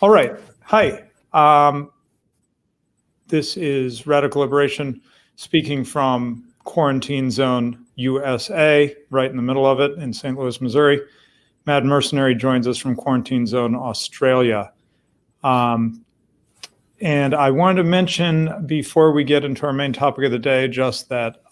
All right. Hi. This is Radical Liberation speaking from Quarantine Zone USA, right in the middle of it in St. Louis, Missouri. Mad Mercenary joins us from Quarantine Zone Australia. And I wanted to mention before we get into our main topic of the day, just that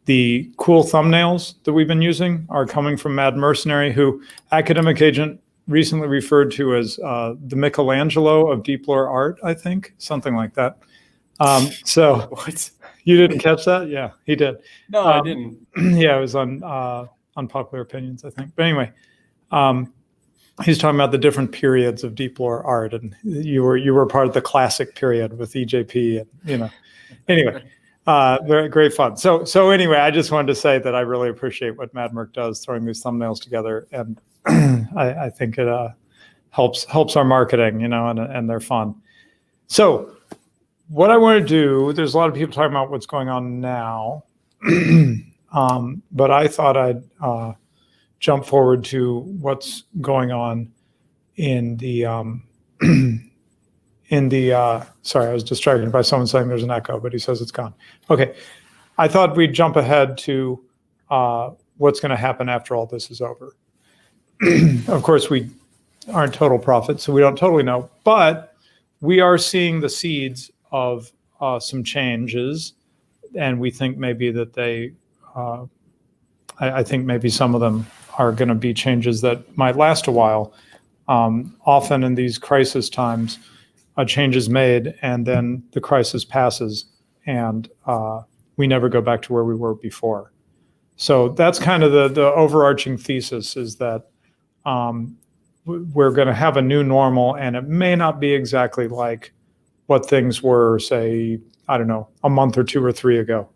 the cool thumbnails that we've been using are coming from Mad Mercenary, who Academic Agent recently referred to as the Michelangelo of deep lore art, I think, something like that. So what? You didn't catch that? Yeah, he did. No, I didn't. Yeah, it was on Unpopular Opinions, I think. But anyway, he's talking about the different periods of deep lore art, and you were part of the classic period with EJP, and Anyway, very great fun. So anyway, I just wanted to say that I really appreciate what Mad Merc does, throwing these thumbnails together, and I think it helps our marketing, and they're fun. So what I want to do, there's a lot of people talking about what's going on now, but I thought I'd jump forward to what's going on in the sorry, I was distracted by someone saying there's an echo, but he says it's gone. Okay, I thought we'd jump ahead to what's going to happen after all this is over. Of course, we aren't total prophets, so we don't totally know, but we are seeing the seeds of some changes, and we think maybe that I think maybe some of them are going to be changes that might last a while. Often in these crisis times, a change is made and then the crisis passes, and we never go back to where we were before. So that's kind of the overarching thesis, is that we're going to have a new normal, and it may not be exactly like what things were, say, I don't know, a month or two or three ago.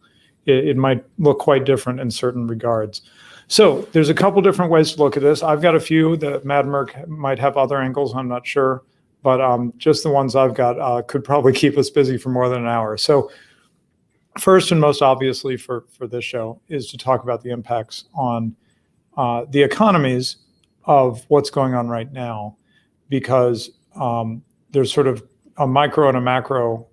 It might look quite different in certain regards. So there's a couple different ways to look at this. I've got a few that Mad Merc might have other angles, I'm not sure, but just the ones I've got could probably keep us busy for more than an hour. So first and most obviously for this show is to talk about the impacts on the economies of what's going on right now, because there's sort of a micro and a macro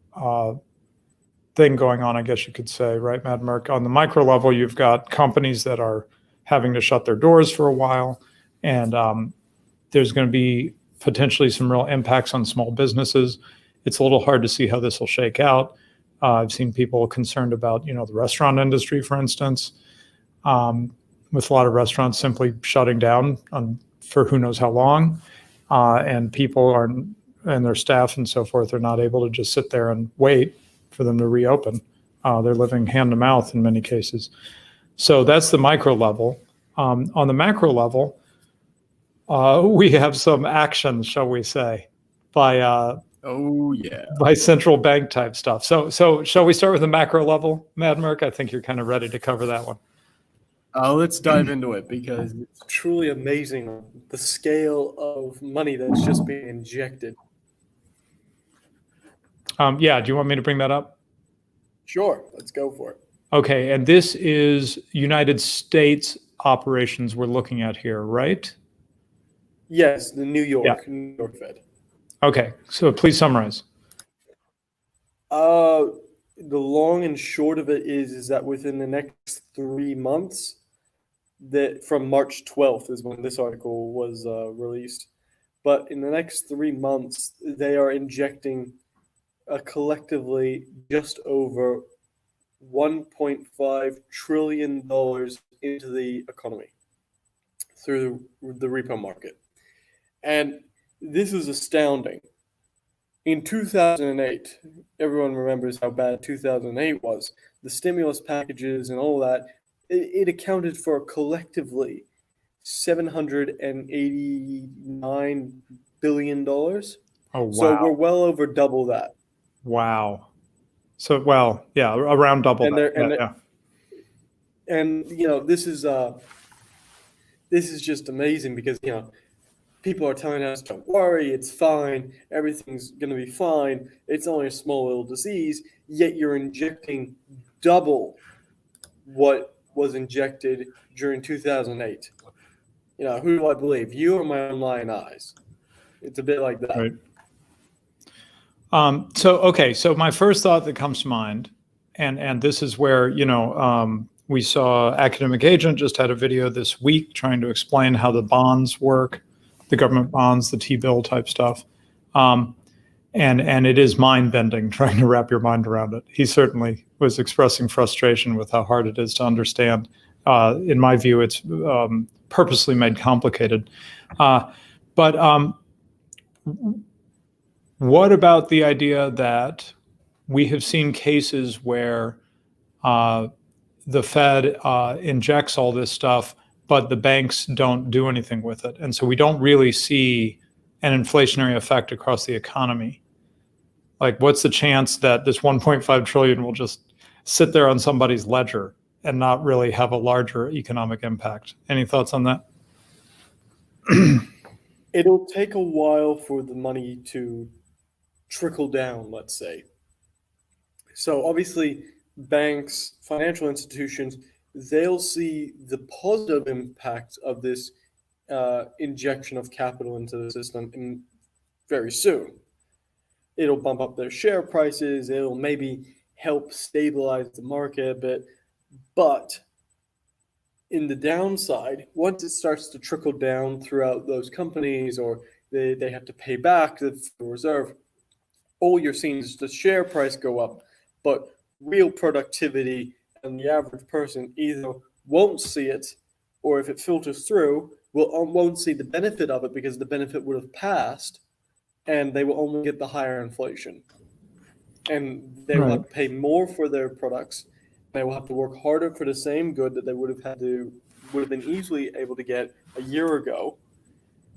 thing going on, I guess you could say, right, Mad Merc? On the micro level, you've got companies that are having to shut their doors for a while, and there's going to be potentially some real impacts on small businesses. It's a little hard to see how this will shake out. I've seen people concerned about, the restaurant industry, for instance, with a lot of restaurants simply shutting down for who knows how long, and people and their staff and so forth are not able to just sit there and wait for them to reopen. They're living hand to mouth in many cases. So that's the micro level. On the macro level, we have some actions, shall we say, by by central bank type stuff. So shall we start with the macro level, Mad Merc? I think you're kind of ready to cover that one. Let's dive into it, because it's truly amazing the scale of money that's just being injected. Yeah, do you want me to bring that up? Sure, let's go for it. Okay, and this is United States operations we're looking at here, right? Yes, the New York Fed. Okay, so please summarize. The long and short of it is that within the next 3 months, that from March 12th is when this article was released, but in the next 3 months, they are injecting collectively just over $1.5 trillion into the economy through the repo market. And this is astounding. In 2008, everyone remembers how bad 2008 was. The stimulus packages and all that, it accounted for collectively $789 billion. Oh, wow. So we're well over double that. Wow. So, well, yeah, around double that. And this is just amazing, because people are telling us, don't worry, it's fine, everything's going to be fine, it's only a small little disease, yet you're injecting double what was injected during 2008 who do I believe? You or my own lying eyes? It's a bit like that. Right. So my first thought that comes to mind, and this is where, we saw Academic Agent just had a video this week trying to explain how the bonds work, the government bonds, the T-bill type stuff. And it is mind-bending trying to wrap your mind around it. He certainly was expressing frustration with how hard it is to understand. In my view, it's purposely made complicated. But what about the idea that we have seen cases where the Fed injects all this stuff, but the banks don't do anything with it? And so we don't really see an inflationary effect across the economy. Like, what's the chance that this 1.5 trillion will just sit there on somebody's ledger and not really have a larger economic impact? Any thoughts on that? It'll take a while for the money to trickle down, let's say. So obviously, banks, financial institutions, they'll see the positive impact of this injection of capital into the system very soon. It'll bump up their share prices. It'll maybe help stabilize the market a bit. But in the downside, once it starts to trickle down throughout those companies, or they have to pay back the Federal Reserve, all you're seeing is the share price go up, but real productivity and the average person either won't see it, or if it filters through, won't see the benefit of it because the benefit would have passed, and they will only get the higher inflation. And they will have to pay more for their products. They will have to work harder for the same good that they would have been easily able to get a year ago.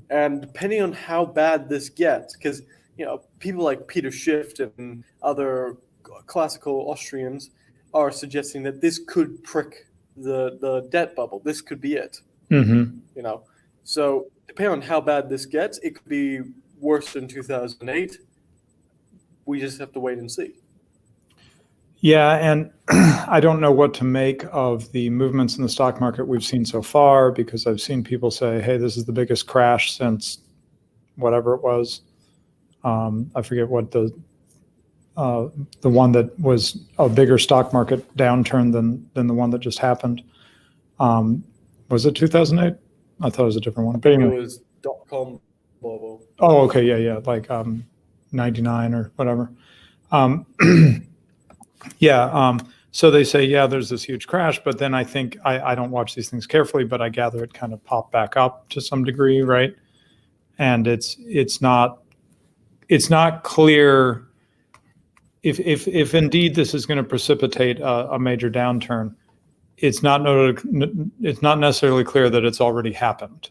And depending on how bad this gets, because people like Peter Schiff and other classical Austrians are suggesting that this could prick the debt bubble. This could be it. Mm-hmm. So depending on how bad this gets, it could be worse than 2008. We just have to wait and see. Yeah, and I don't know what to make of the movements in the stock market we've seen so far, because I've seen people say, hey, this is the biggest crash since whatever it was. I forget what the one that was a bigger stock market downturn than the one that just happened. Was it 2008? I thought it was a different one. But anyway. It was .com bubble. Oh, okay, yeah, like 99 or whatever. So they say, yeah, there's this huge crash, but then I think I don't watch these things carefully, but I gather it kind of popped back up to some degree, right? And it's not clear if indeed this is going to precipitate a major downturn. It's not necessarily clear that it's already happened,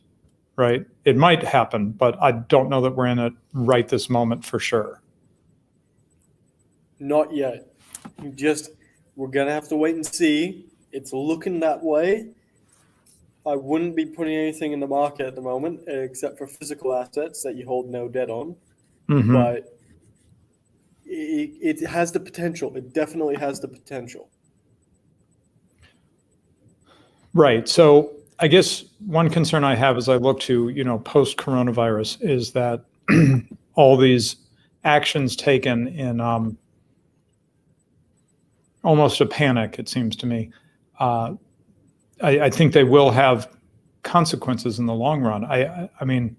right? It might happen, but I don't know that we're in it right this moment for sure. Not yet. We're going to have to wait and see. It's looking that way. I wouldn't be putting anything in the market at the moment, except for physical assets that you hold no debt on. Mm-hmm. But it has the potential. It definitely has the potential. Right. So I guess one concern I have as I look to, post-coronavirus is that all these actions taken in almost a panic, it seems to me. I think they will have consequences in the long run. I mean,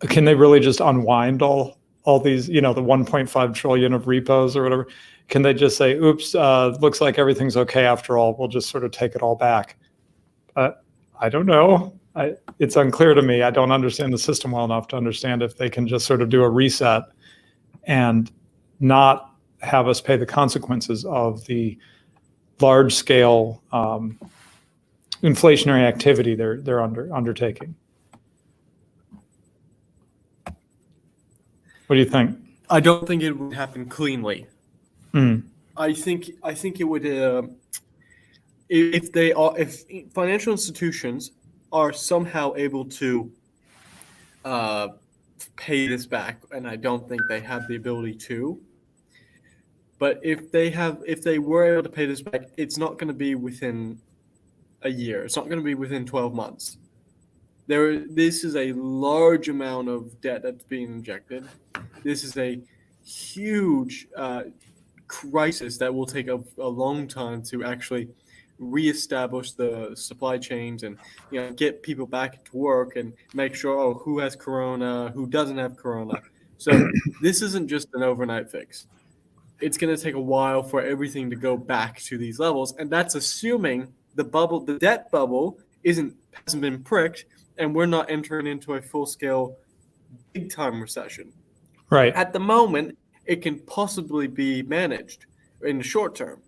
can they really just unwind all these, the 1.5 trillion of repos or whatever? Can they just say, oops, looks like everything's okay after all, we'll just sort of take it all back? I don't know. It's unclear to me. I don't understand the system well enough to understand if they can just sort of do a reset and not have us pay the consequences of the large-scale inflationary activity they're undertaking. What do you think? I don't think it would happen cleanly. Mm. I think it would if financial institutions are somehow able to pay this back, and I don't think they have the ability to. But if they were able to pay this back, it's not going to be within a year. It's not going to be within 12 months. This is a large amount of debt that's being injected. This is a huge crisis that will take a long time to actually reestablish the supply chains and get people back to work and make sure who has corona, who doesn't have corona. So this isn't just an overnight fix. It's going to take a while for everything to go back to these levels, and that's assuming the debt bubble hasn't been pricked, and we're not entering into a full-scale, big-time recession. Right. At the moment, it can possibly be managed in the short term.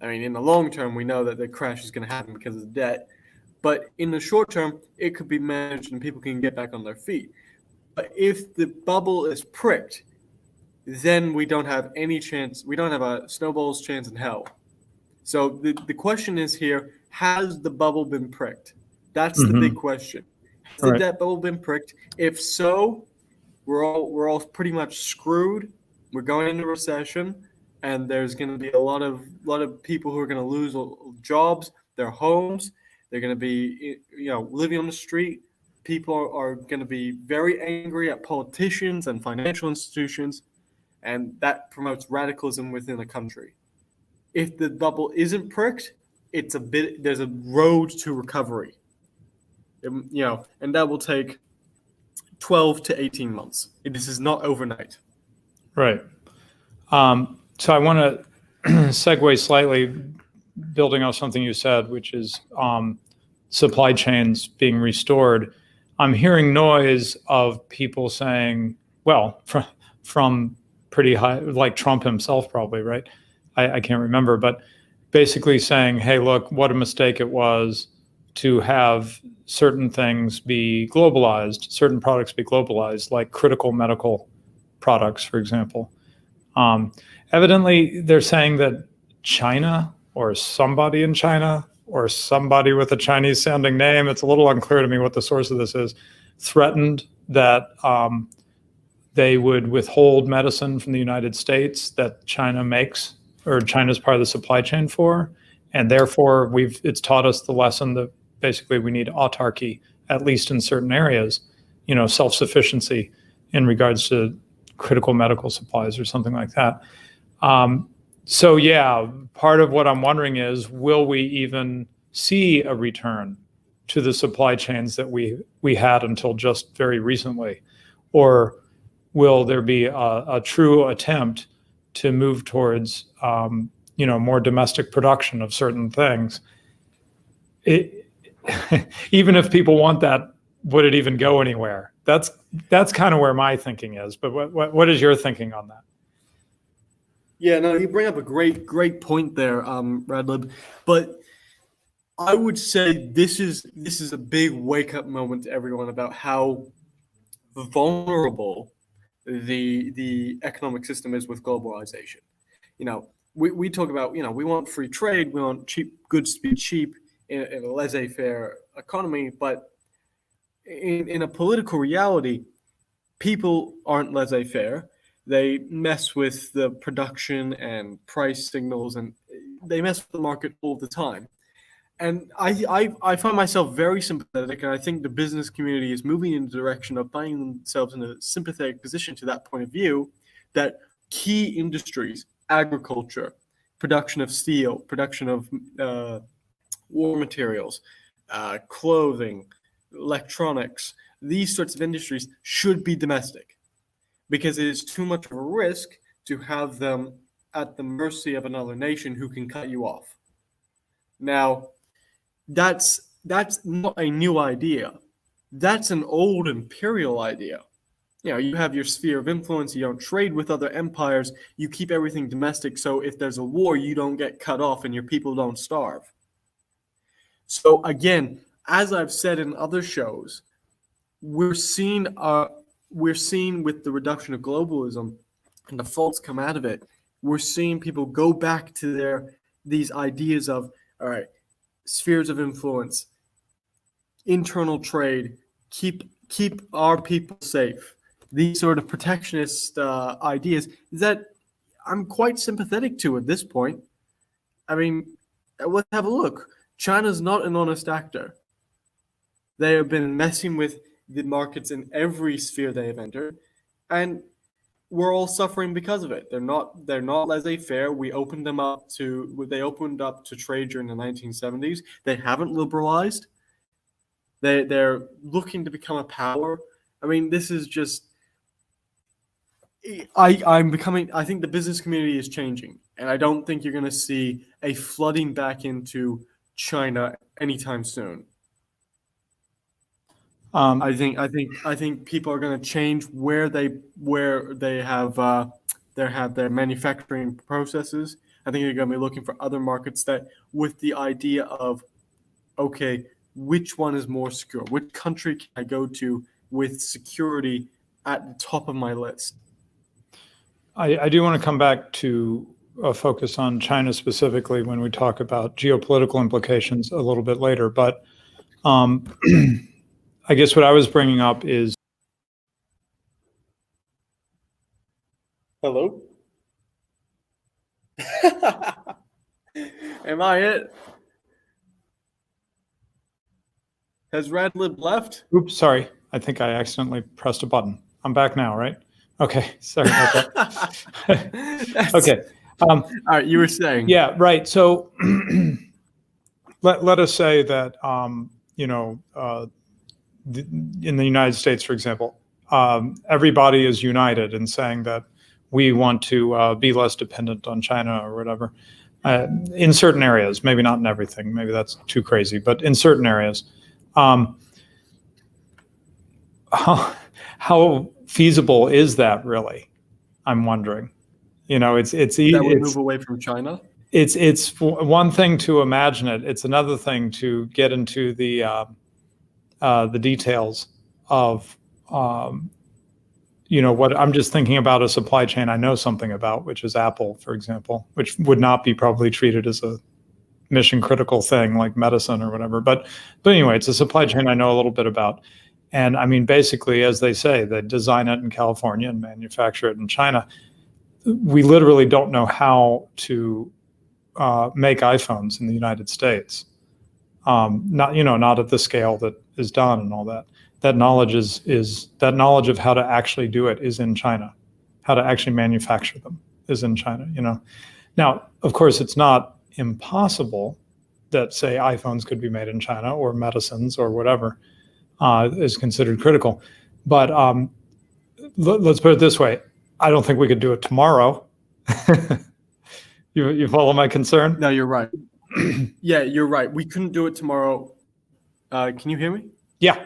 I mean, in the long term, we know that the crash is going to happen because of the debt, but in the short term, it could be managed and people can get back on their feet. But if the bubble is pricked, then we don't have any chance. We don't have a snowball's chance in hell. So the question is here, has the bubble been pricked? That's the big question. Has the debt bubble been pricked? If so, we're all pretty much screwed. We're going into recession, and there's going to be a lot of people who are going to lose jobs, their homes. They're going to be living on the street. People are going to be very angry at politicians and financial institutions, and that promotes radicalism within a country. If the bubble isn't pricked, there's a road to recovery. And that will take 12 to 18 months. This is not overnight. Right. So I want to segue slightly, building off something you said, which is supply chains being restored. I'm hearing noise of people saying, well, from pretty high, like Trump himself probably, right? I can't remember, but basically saying, hey, look, what a mistake it was to have certain things be globalized, certain products be globalized, like critical medical products, for example. Evidently, they're saying that China or somebody in China or somebody with a Chinese sounding name, it's a little unclear to me what the source of this is, threatened that they would withhold medicine from the United States that China makes, or China's part of the supply chain for. And therefore, it's taught us the lesson that basically we need autarky, at least in certain areas, self-sufficiency in regards to critical medical supplies or something like that. So yeah, part of what I'm wondering is, will we even see a return to the supply chains that we had until just very recently? Or will there be a true attempt to move towards more domestic production of certain things? Even if people want that, would it even go anywhere? That's kind of where my thinking is. But what is your thinking on that? Yeah, no, you bring up a great point there, Radlib. But I would say this is a big wake up moment to everyone about how vulnerable the economic system is with globalization. We talk about we want free trade, we want cheap goods to be cheap in a laissez-faire economy, but in a political reality, people aren't laissez-faire. They mess with the production and price signals, and they mess with the market all the time. And I find myself very sympathetic, and I think the business community is moving in the direction of finding themselves in a sympathetic position to that point of view, that key industries, agriculture, production of steel, production of war materials, clothing, electronics, these sorts of industries should be domestic, because it is too much of a risk to have them at the mercy of another nation who can cut you off. Now, that's not a new idea. That's an old imperial idea. You have your sphere of influence, you don't trade with other empires, you keep everything domestic, so if there's a war, you don't get cut off and your people don't starve. So again, as I've said in other shows, we're seeing with the reduction of globalism and the faults come out of it, we're seeing people go back to these ideas of, all right, spheres of influence, internal trade, keep our people safe. These sort of protectionist ideas that I'm quite sympathetic to at this point. I mean, let's have a look. China's not an honest actor. They have been messing with the markets in every sphere they have entered, and we're all suffering because of it. They're not laissez-faire. They opened up to trade during the 1970s. They haven't liberalized. They're looking to become a power. I mean, this is just. I think the business community is changing, and I don't think you're going to see a flooding back into China anytime soon. I think people are going to change where they have their manufacturing processes. I think they're going to be looking for other markets that, with the idea of, okay, which one is more secure? Which country can I go to with security at the top of my list? I do want to come back to a focus on China specifically when we talk about geopolitical implications a little bit later. But I guess what I was bringing up is. Hello? Am I it? Has Radlib left? Oops, sorry. I think I accidentally pressed a button. I'm back now, right? Okay, sorry about that. Okay. All right, you were saying. Yeah, right. So let us say that, in the United States, for example, everybody is united in saying that we want to be less dependent on China or whatever. In certain areas, maybe not in everything, maybe that's too crazy, but in certain areas. How feasible is that really? I'm wondering. It's that would move away from China. It's one thing to imagine it. It's another thing to get into the details of what I'm just thinking about a supply chain I know something about, which is Apple, for example, which would not be probably treated as a mission critical thing like medicine or whatever. But anyway, it's a supply chain I know a little bit about. And I mean, basically, as they say, they design it in California and manufacture it in China. We literally don't know how to make iPhones in the United States. Not at the scale that is done and all that. That knowledge that knowledge of how to actually do it is in China. How to actually manufacture them is in China. Now, of course, it's not impossible that, say, iPhones could be made in China or medicines or whatever is considered critical. But let's put it this way. I don't think we could do it tomorrow. You follow my concern? No, you're right. Yeah, you're right. We couldn't do it tomorrow. Can you hear me? Yeah.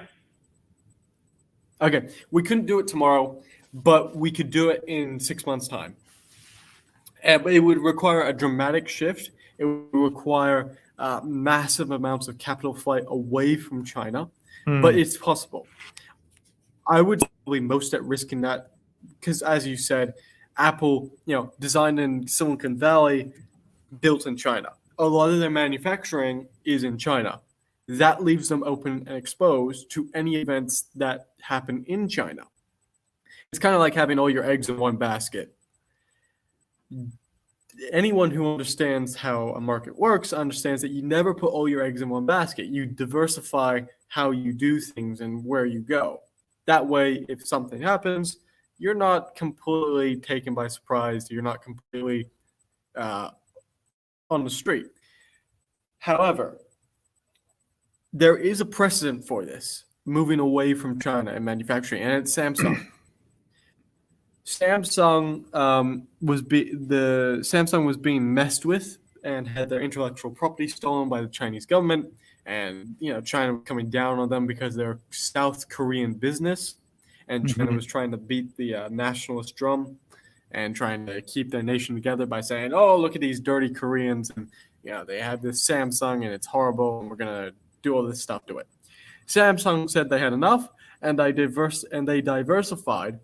Okay. We couldn't do it tomorrow, but we could do it in 6 months' time. But it would require a dramatic shift. It would require massive amounts of capital flight away from China. But it's possible. I would be most at risk in that because, as you said, Apple, designed in Silicon Valley, built in China. A lot of their manufacturing is in China. That leaves them open and exposed to any events that happen in China. It's kind of like having all your eggs in one basket. Anyone who understands how a market works understands that you never put all your eggs in one basket. You diversify how you do things and where you go. That way, if something happens, you're not completely taken by surprise. You're not completely on the street. However, there is a precedent for this, moving away from China and manufacturing, and it's Samsung. Samsung was being messed with and had their intellectual property stolen by the Chinese government, and China was coming down on them because they're South Korean business, and China was trying to beat the nationalist drum and trying to keep their nation together by saying, "Oh, look at these dirty Koreans, and they have this Samsung and it's horrible, and we're gonna do all this stuff to it." Samsung said they had enough, and they diversified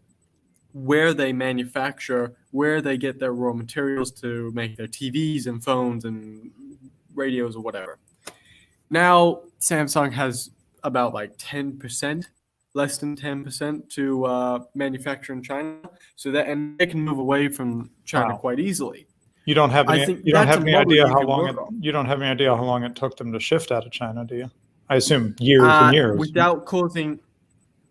where they manufacture, where they get their raw materials to make their TVs and phones and radios or whatever. Now Samsung has about 10%, less than 10% to manufacture in China, and they can move away from China quite easily. You don't have any idea how long it took them to shift out of China, do you? I assume years and years. Without causing,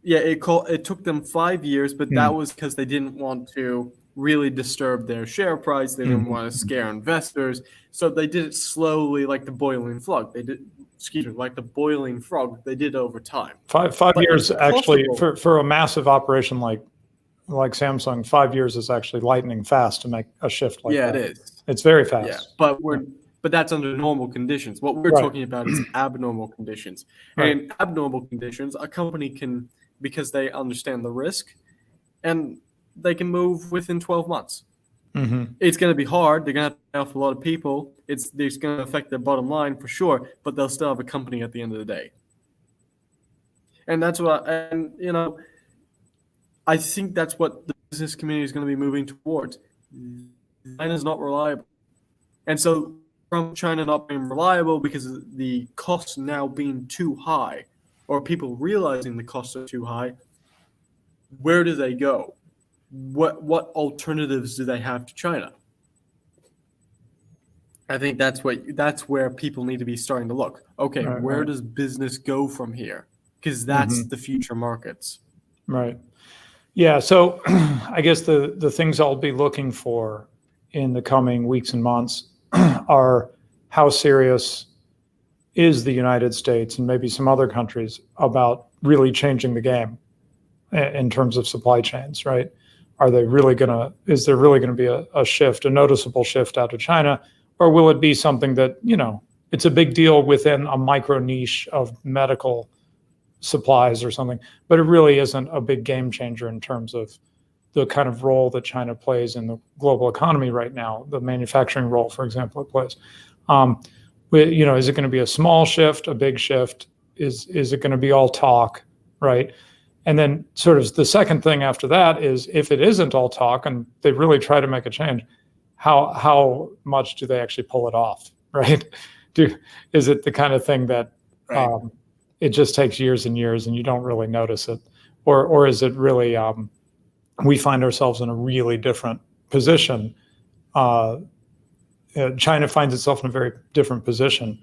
it took them 5 years, but that was because they didn't want to really disturb their share price. They didn't want to scare investors, so they did it slowly, like the boiling frog. Like the boiling frog. They did it over time. Five years actually for a massive operation like Samsung. 5 years is actually lightning fast to make a shift like that. Yeah, it is. It's very fast. Yeah, but that's under normal conditions. What we're talking about is abnormal conditions. And in abnormal conditions, a company can, because they understand the risk, and they can move within 12 months. It's going to be hard. They're going to have to pay off a lot of people. It's going to affect their bottom line for sure, but they'll still have a company at the end of the day. And that's what, I think that's what the business community is going to be moving towards. China's not reliable. And so from China not being reliable because of the costs now being too high, or people realizing the costs are too high, where do they go? What alternatives do they have to China? I think that's where people need to be starting to look. Okay, where does business go from here? Because that's the future markets. Right. Yeah. So I guess the things I'll be looking for in the coming weeks and months are how serious is the United States and maybe some other countries about really changing the game in terms of supply chains, right? Is there really going to be a shift, a noticeable shift out of China, or will it be something that, it's a big deal within a micro niche of medical supplies or something, but it really isn't a big game changer in terms of the kind of role that China plays in the global economy right now, the manufacturing role, for example, it plays. Is it going to be a small shift, a big shift? Is it going to be all talk, right? And then sort of the second thing after that is, if it isn't all talk and they really try to make a change, how much do they actually pull it off, right? Is it the kind of thing that it just takes years and years and you don't really notice it? Or is it really, we find ourselves in a really different position? China finds itself in a very different position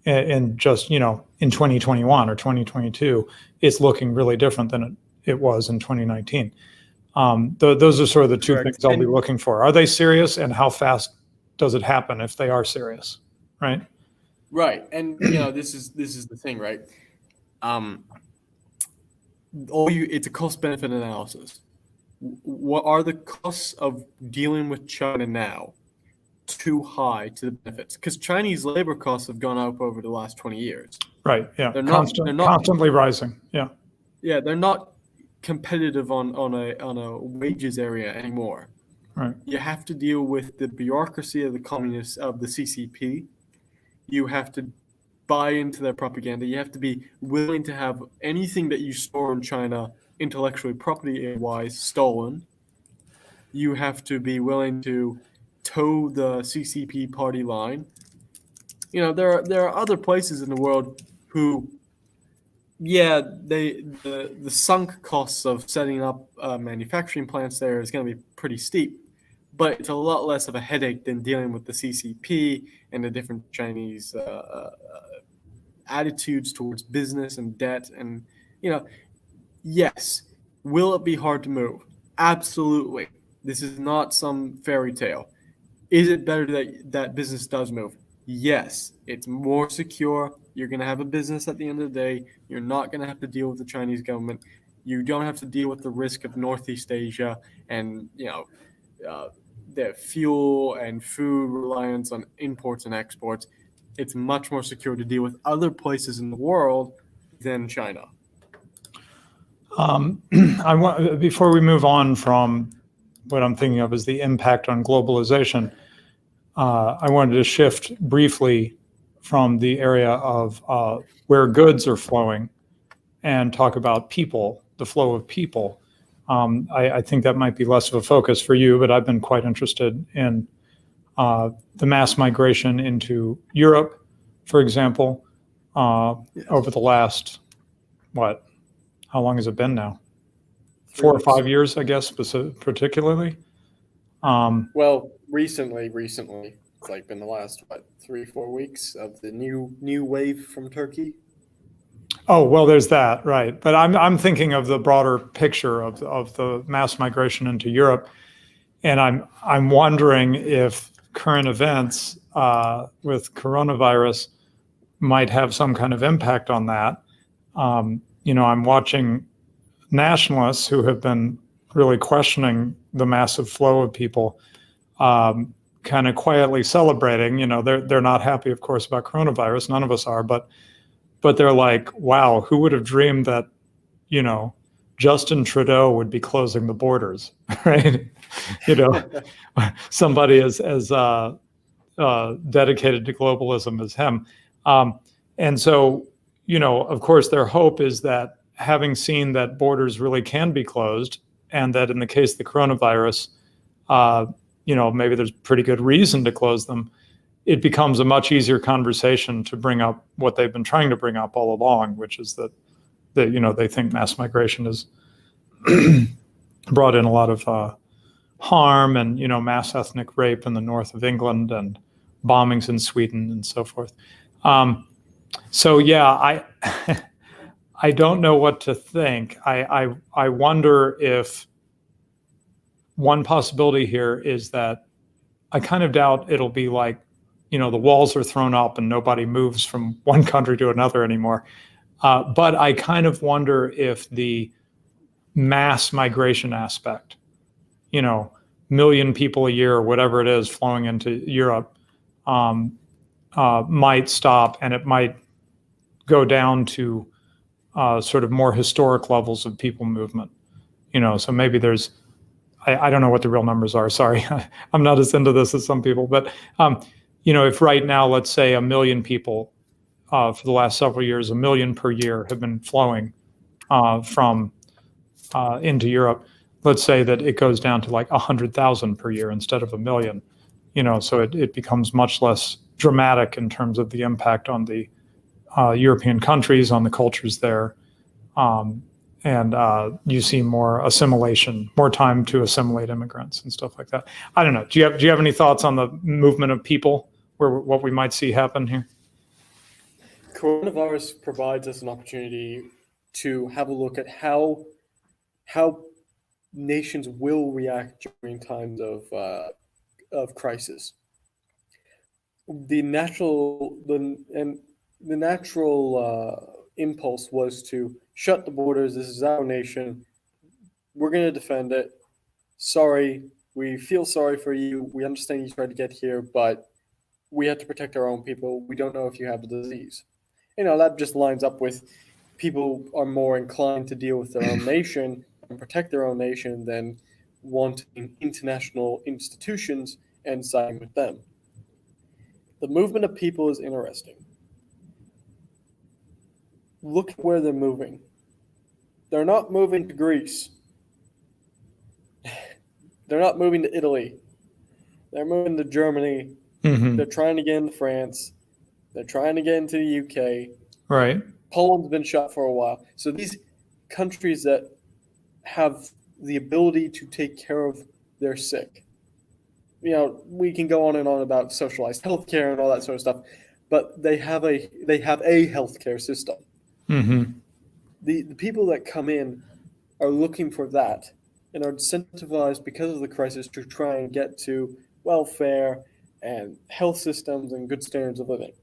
in just, in 2021 or 2022, it's looking really different than it was in 2019. Those are sort of the two things I'll be looking for. Are they serious, and how fast does it happen if they are serious, right? Right. And, this is the thing, right? It's a cost-benefit analysis. What are the costs of dealing with China now too high to the benefits? Because Chinese labor costs have gone up over the last 20 years. Right. Yeah. They're constantly rising. Yeah. Yeah. They're not competitive on a wages area anymore. Right. You have to deal with the bureaucracy of the communists, of the CCP. You have to buy into their propaganda. You have to be willing to have anything that you store in China, intellectually property-wise, stolen. You have to be willing to toe the CCP party line. There are other places in the world who, the sunk costs of setting up manufacturing plants there is going to be pretty steep, but it's a lot less of a headache than dealing with the CCP and the different Chinese attitudes towards business and debt. And, yes, will it be hard to move? Absolutely. This is not some fairy tale. Is it better that business does move? Yes, it's more secure. You're going to have a business at the end of the day. You're not going to have to deal with the Chinese government. You don't have to deal with the risk of Northeast Asia and, the fuel and food reliance on imports and exports. It's much more secure to deal with other places in the world than China. Before we move on from what I'm thinking of as the impact on globalization, I wanted to shift briefly from the area of where goods are flowing and talk about people, the flow of people. I think that might be less of a focus for you, but I've been quite interested in the mass migration into Europe, for example, over the last, how long has it been now? 4 or 5 years, I guess, particularly. Well, recently, it's like been the last 3-4 weeks of the new wave from Turkey. Oh, well, there's that, right. But I'm thinking of the broader picture of the mass migration into Europe, and I'm wondering if current events with coronavirus might have some kind of impact on that. I'm watching nationalists who have been really questioning the massive flow of people, kind of quietly celebrating. They're not happy, of course, about coronavirus. None of us are, but they're like, wow, who would have dreamed that, Justin Trudeau would be closing the borders, right? you know, Somebody as dedicated to globalism as him. And so, of course, their hope is that having seen that borders really can be closed, and that in the case of the coronavirus, maybe there's pretty good reason to close them, it becomes a much easier conversation to bring up what they've been trying to bring up all along, which is that they think mass migration has brought in a lot of harm and mass ethnic rape in the north of England and bombings in Sweden and so forth. So yeah, I don't know what to think. I wonder if one possibility here is that I kind of doubt it'll be like, the walls are thrown up and nobody moves from one country to another anymore. But I kind of wonder if the mass migration aspect, million people a year or whatever it is flowing into Europe, might stop, and it might go down to sort of more historic levels of people movement. So maybe there's, I don't know what the real numbers are. Sorry, I'm not as into this as some people. But if right now, let's say 1 million people for the last several years, 1 million per year have been flowing from into Europe. Let's say that it goes down to like 100,000 per year instead of 1 million. So it becomes much less dramatic in terms of the impact on the European countries, on the cultures there. And you see more assimilation, more time to assimilate immigrants and stuff like that. I don't know. Do you have any thoughts on the movement of people, what we might see happen here? Coronavirus provides us an opportunity to have a look at how nations will react during times of crisis. The natural impulse was to shut the borders. This is our nation. We're going to defend it. Sorry, we feel sorry for you. We understand you tried to get here, but we have to protect our own people. We don't know if you have the disease. That just lines up with people are more inclined to deal with their own nation and protect their own nation than wanting international institutions and siding with them. The movement of people is interesting. Look at where they're moving. They're not moving to Greece. They're not moving to Italy. They're moving to Germany. Mm-hmm. They're trying to get into France. They're trying to get into the UK. Right. Poland's been shut for a while. So these countries that have the ability to take care of their sick. We can go on and on about socialized healthcare and all that sort of stuff, but they have a healthcare system. Mm-hmm. The people that come in are looking for that and are incentivized because of the crisis to try and get to welfare and health systems and good standards of living.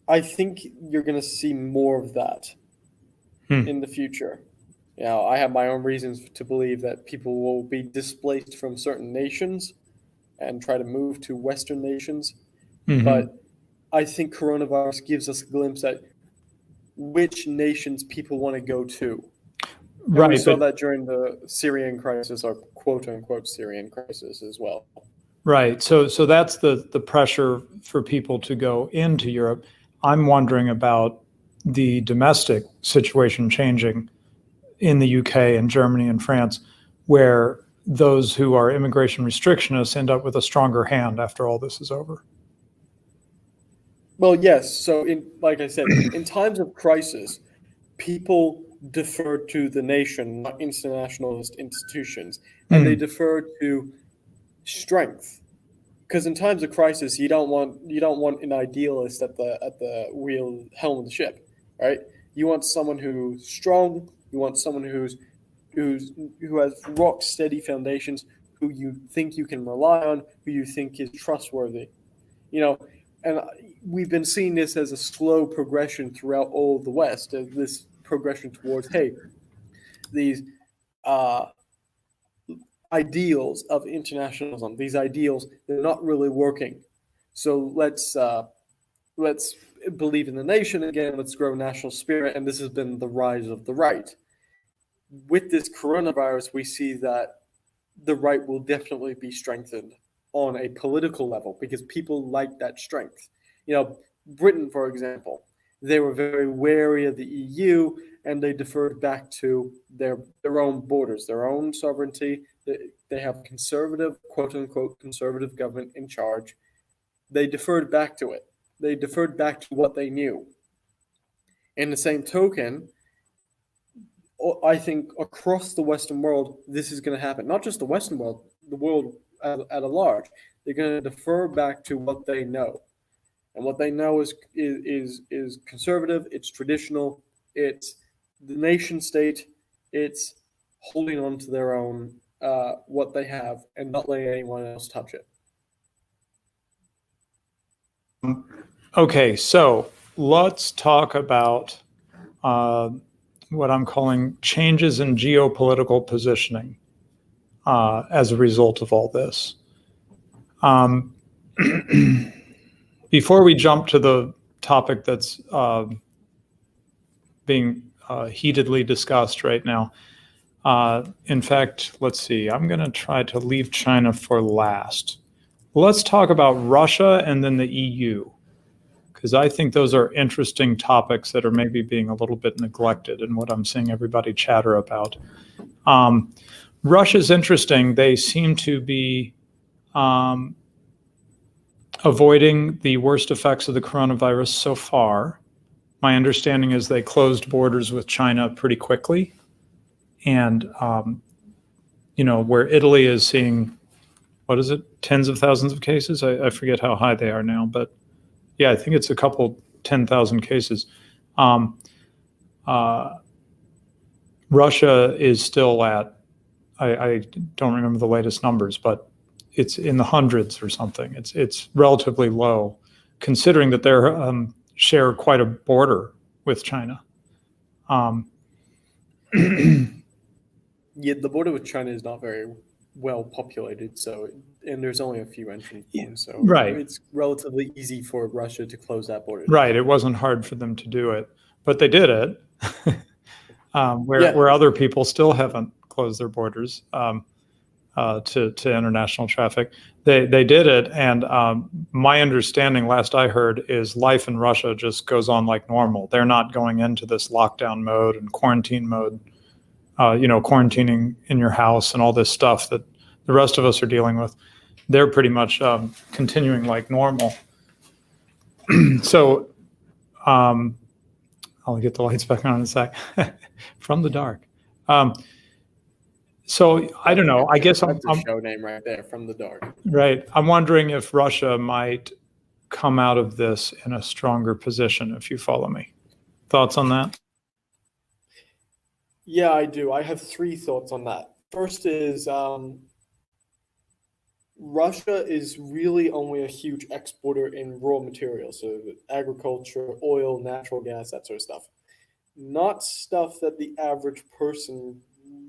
I think you're going to see more of that in the future. I have my own reasons to believe that people will be displaced from certain nations and try to move to Western nations. Mm-hmm. But I think coronavirus gives us a glimpse at which nations people want to go to. And right, we saw that during the Syrian crisis, or quote-unquote Syrian crisis as well. Right. So that's the pressure for people to go into Europe. I'm wondering about the domestic situation changing in the UK and Germany and France, where those who are immigration restrictionists end up with a stronger hand after all this is over. Well, yes. So, like I said, in times of crisis, people defer to the nation, not internationalist institutions, and they defer to strength. because in times of crisis, you don't want an idealist at the wheel helm of the ship, right? You want someone who's strong. You want someone who has rock steady foundations, who you think you can rely on, who you think is trustworthy. And we've been seeing this as a slow progression throughout all of the West, this progression towards, hey, these ideals of internationalism, these ideals, they're not really working. So let's believe in the nation again, let's grow national spirit, and this has been the rise of the right. With this coronavirus, we see that the right will definitely be strengthened on a political level because people like that strength. Britain, for example, they were very wary of the EU and they deferred back to their own borders, their own sovereignty. They have conservative, quote unquote, conservative government in charge. They deferred back to it. They deferred back to what they knew. In the same token, I think across the Western world, this is going to happen. Not just the Western world, the world at a large. They're going to defer back to what they know, and what they know is conservative. It's traditional. It's the nation state. It's holding on to their own what they have and not letting anyone else touch it. Okay, so let's talk about what I'm calling changes in geopolitical positioning as a result of all this. Before we jump to the topic that's being heatedly discussed right now, in fact, let's see, I'm going to try to leave China for last. Let's talk about Russia and then the EU, because I think those are interesting topics that are maybe being a little bit neglected in what I'm seeing everybody chatter about. Russia's interesting. They seem to be avoiding the worst effects of the coronavirus so far. My understanding is they closed borders with China pretty quickly. And, where Italy is seeing, what is it, tens of thousands of cases? I forget how high they are now, but yeah, I think it's a couple 10,000 cases. Russia is still at, I don't remember the latest numbers, but it's in the hundreds or something. It's relatively low, considering that they're share quite a border with China. Yeah, the border with China is not very well populated, and there's only a few entry points, so right. It's relatively easy for Russia to close that border. Right, it wasn't hard for them to do it, but they did it. Where other people still haven't closed their borders to international traffic. They did it, and my understanding, last I heard, is life in Russia just goes on like normal. They're not going into this lockdown mode and quarantine mode, quarantining in your house and all this stuff that the rest of us are dealing with. They're pretty much continuing like normal. So I'll get the lights back on in a sec. From the dark. So I don't know. I guess that's a show name right there, From the Dark. Right. I'm wondering if Russia might come out of this in a stronger position, if you follow me. Thoughts on that? Yeah, I do. I have three thoughts on that. First is Russia is really only a huge exporter in raw materials, so agriculture, oil, natural gas, that sort of stuff. Not stuff that the average person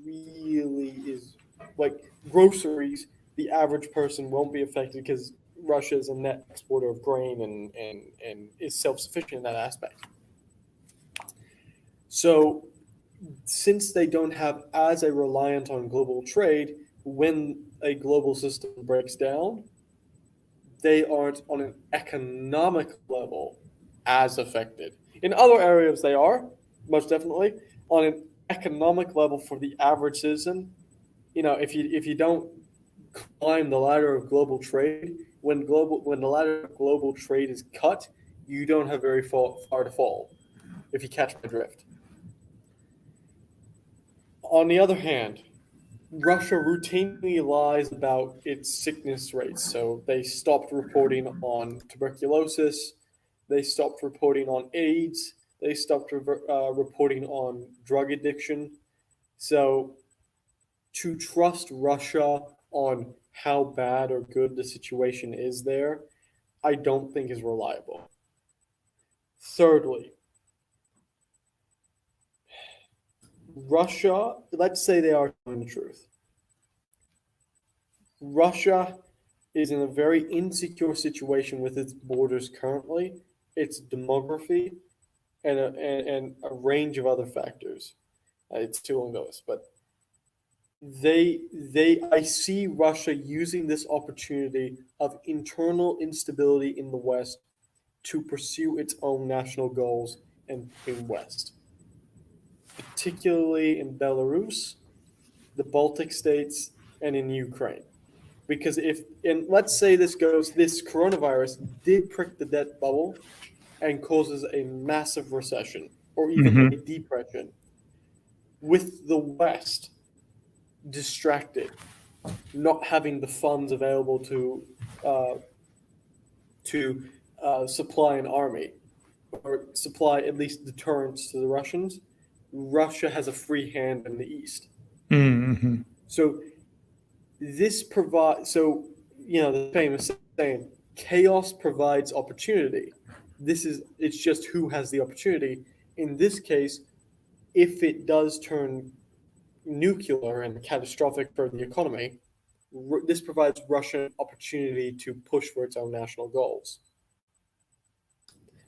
really is, like groceries. The average person won't be affected because Russia is a net exporter of grain and is self-sufficient in that aspect. So since they don't have as a reliant on global trade, when a global system breaks down, they aren't on an economic level as affected. In other areas they are, most definitely. On an economic level for the average citizen, if you don't climb the ladder of global trade, when the ladder of global trade is cut, you don't have very far to fall, if you catch my drift. On the other hand, Russia routinely lies about its sickness rates. So they stopped reporting on tuberculosis, they stopped reporting on AIDS, they stopped reporting on drug addiction. So to trust Russia on how bad or good the situation is there, I don't think is reliable. Thirdly, Russia, let's say they are telling the truth. Russia is in a very insecure situation with its borders currently, its demography, and a range of other factors. It's too long to list, but I see Russia using this opportunity of internal instability in the West to pursue its own national goals and in West, particularly in Belarus, the Baltic states, and in Ukraine. Because and let's say this coronavirus did prick the debt bubble and causes a massive recession or even a depression, with the West distracted, not having the funds available to supply an army or supply at least deterrence to the Russians, Russia has a free hand in the East. Mm-hmm. So this provides, so, the famous saying, chaos provides opportunity. It's just who has the opportunity. In this case, if it does turn nuclear and catastrophic for the economy, this provides Russia an opportunity to push for its own national goals.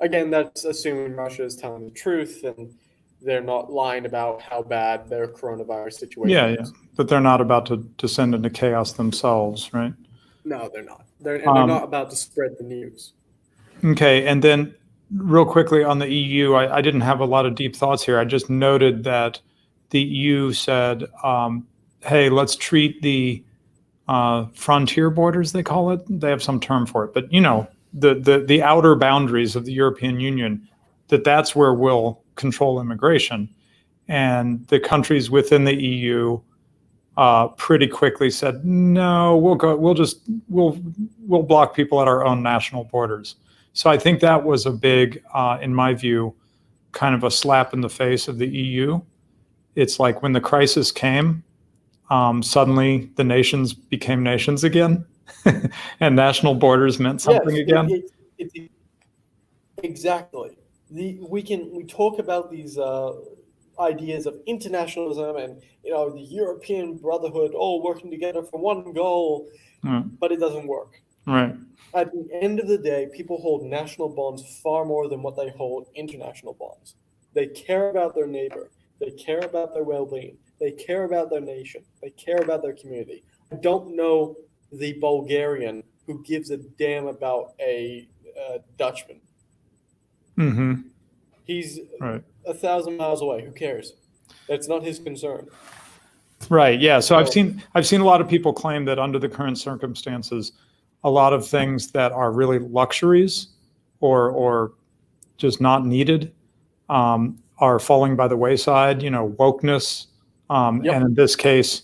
Again, that's assuming Russia is telling the truth and they're not lying about how bad their coronavirus situation is. Yeah, but they're not about to descend into chaos themselves, right? No, they're not. They're not about to spread the news. Okay, and then real quickly on the EU, I didn't have a lot of deep thoughts here. I just noted that the EU said, hey, let's treat the frontier borders, they call it. They have some term for it. But, the outer boundaries of the European Union, that's where we'll control immigration. And the countries within the EU pretty quickly said, no, we'll block people at our own national borders. So I think that was a big, in my view, kind of a slap in the face of the EU. It's like when the crisis came, suddenly the nations became nations again, and national borders meant something again. Exactly. We talk about these ideas of internationalism and the European Brotherhood all working together for one goal, but it doesn't work. Right. At the end of the day, people hold national bonds far more than what they hold international bonds. They care about their neighbor. They care about their well-being. They care about their nation. They care about their community. I don't know the Bulgarian who gives a damn about a Dutchman. Mm-hmm. He's right. 1,000 miles away. Who cares? That's not his concern. Right. Yeah. So I've seen a lot of people claim that under the current circumstances, a lot of things that are really luxuries or just not needed are falling by the wayside. Wokeness, and in this case,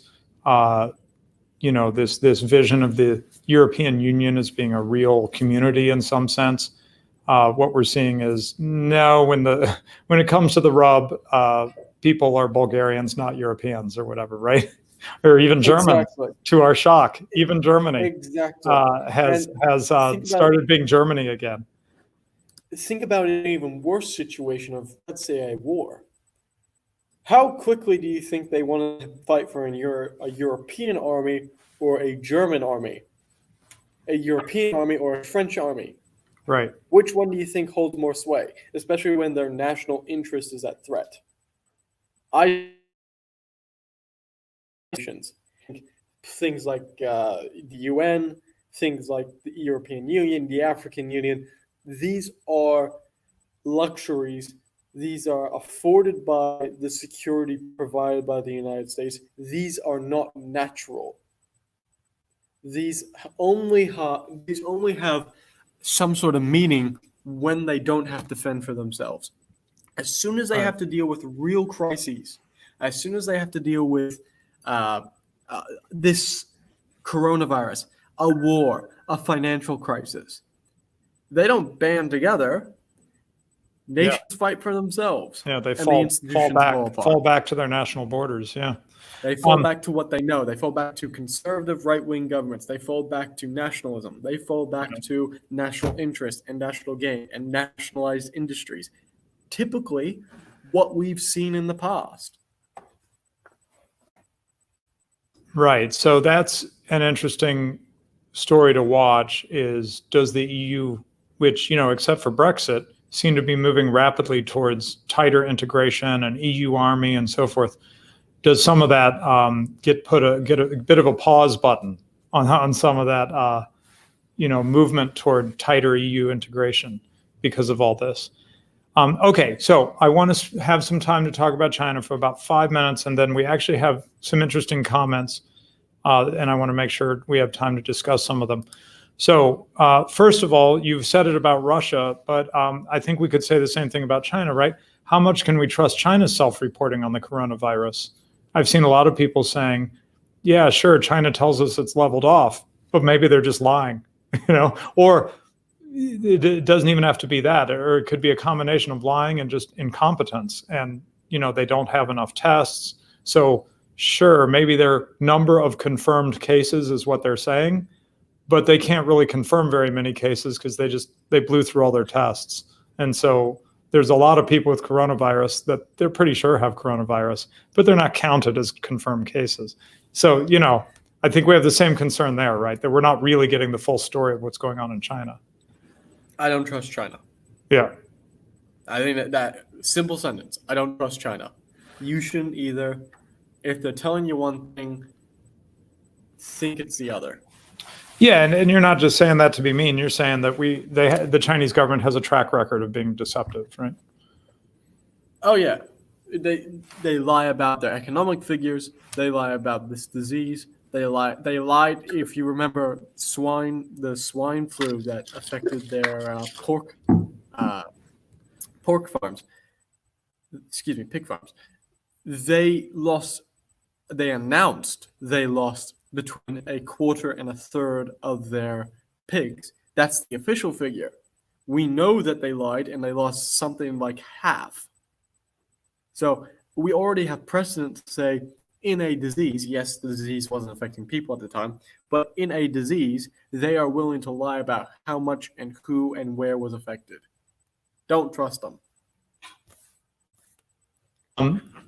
this vision of the European Union as being a real community in some sense. What we're seeing is no, when it comes to the rub, people are Bulgarians, not Europeans, or whatever, right? Or even Germans. Exactly. To our shock, even Germany has started being Germany again. Think about an even worse situation of, let's say, a war. How quickly do you think they want to fight for a European army or a German army? A European army or a French army? Right. Which one do you think holds more sway, especially when their national interest is at threat? Things like the UN, things like the European Union, the African Union, these are luxuries. These are afforded by the security provided by the United States. These are not natural. These only have some sort of meaning when they don't have to fend for themselves. As soon as they have to deal with real crises, as soon as they have to deal with this coronavirus, a war, a financial crisis. They don't band together. Nations fight for themselves. Yeah, they and the fall institutions apart. back to their national borders. Yeah. They fall back to what they know. They fall back to conservative right-wing governments. They fall back to nationalism. They fall back to national interest and national gain and nationalized industries. Typically, what we've seen in the past. Right. So that's an interesting story to watch is does the EU, which, except for Brexit, seem to be moving rapidly towards tighter integration and EU army and so forth, does some of that get a bit of a pause button on some of that, movement toward tighter EU integration because of all this? Okay, so I want to have some time to talk about China for about 5 minutes, and then we actually have some interesting comments, and I want to make sure we have time to discuss some of them. So first of all, you've said it about Russia, but I think we could say the same thing about China, right? How much can we trust China's self-reporting on the coronavirus? I've seen a lot of people saying, yeah, sure, China tells us it's leveled off, but maybe they're just lying, or it doesn't even have to be that, or it could be a combination of lying and just incompetence. And, they don't have enough tests. So sure, maybe their number of confirmed cases is what they're saying, but they can't really confirm very many cases because they blew through all their tests. And so there's a lot of people with coronavirus that they're pretty sure have coronavirus, but they're not counted as confirmed cases. So, I think we have the same concern there, right? That we're not really getting the full story of what's going on in China. I don't trust China. Yeah. I think that simple sentence, I don't trust China. You shouldn't either. If they're telling you one thing, think it's the other. Yeah, and you're not just saying that to be mean. You're saying that the Chinese government has a track record of being deceptive, right? Oh yeah, they lie about their economic figures. They lie about this disease. They lied. If you remember, the swine flu that affected their pork farms. Pig farms. They announced they lost between a quarter and a third of their pigs. That's the official figure. We know that they lied and they lost something like half. So we already have precedent to say in a disease, yes, the disease wasn't affecting people at the time, but in a disease, they are willing to lie about how much and who and where was affected. Don't trust them.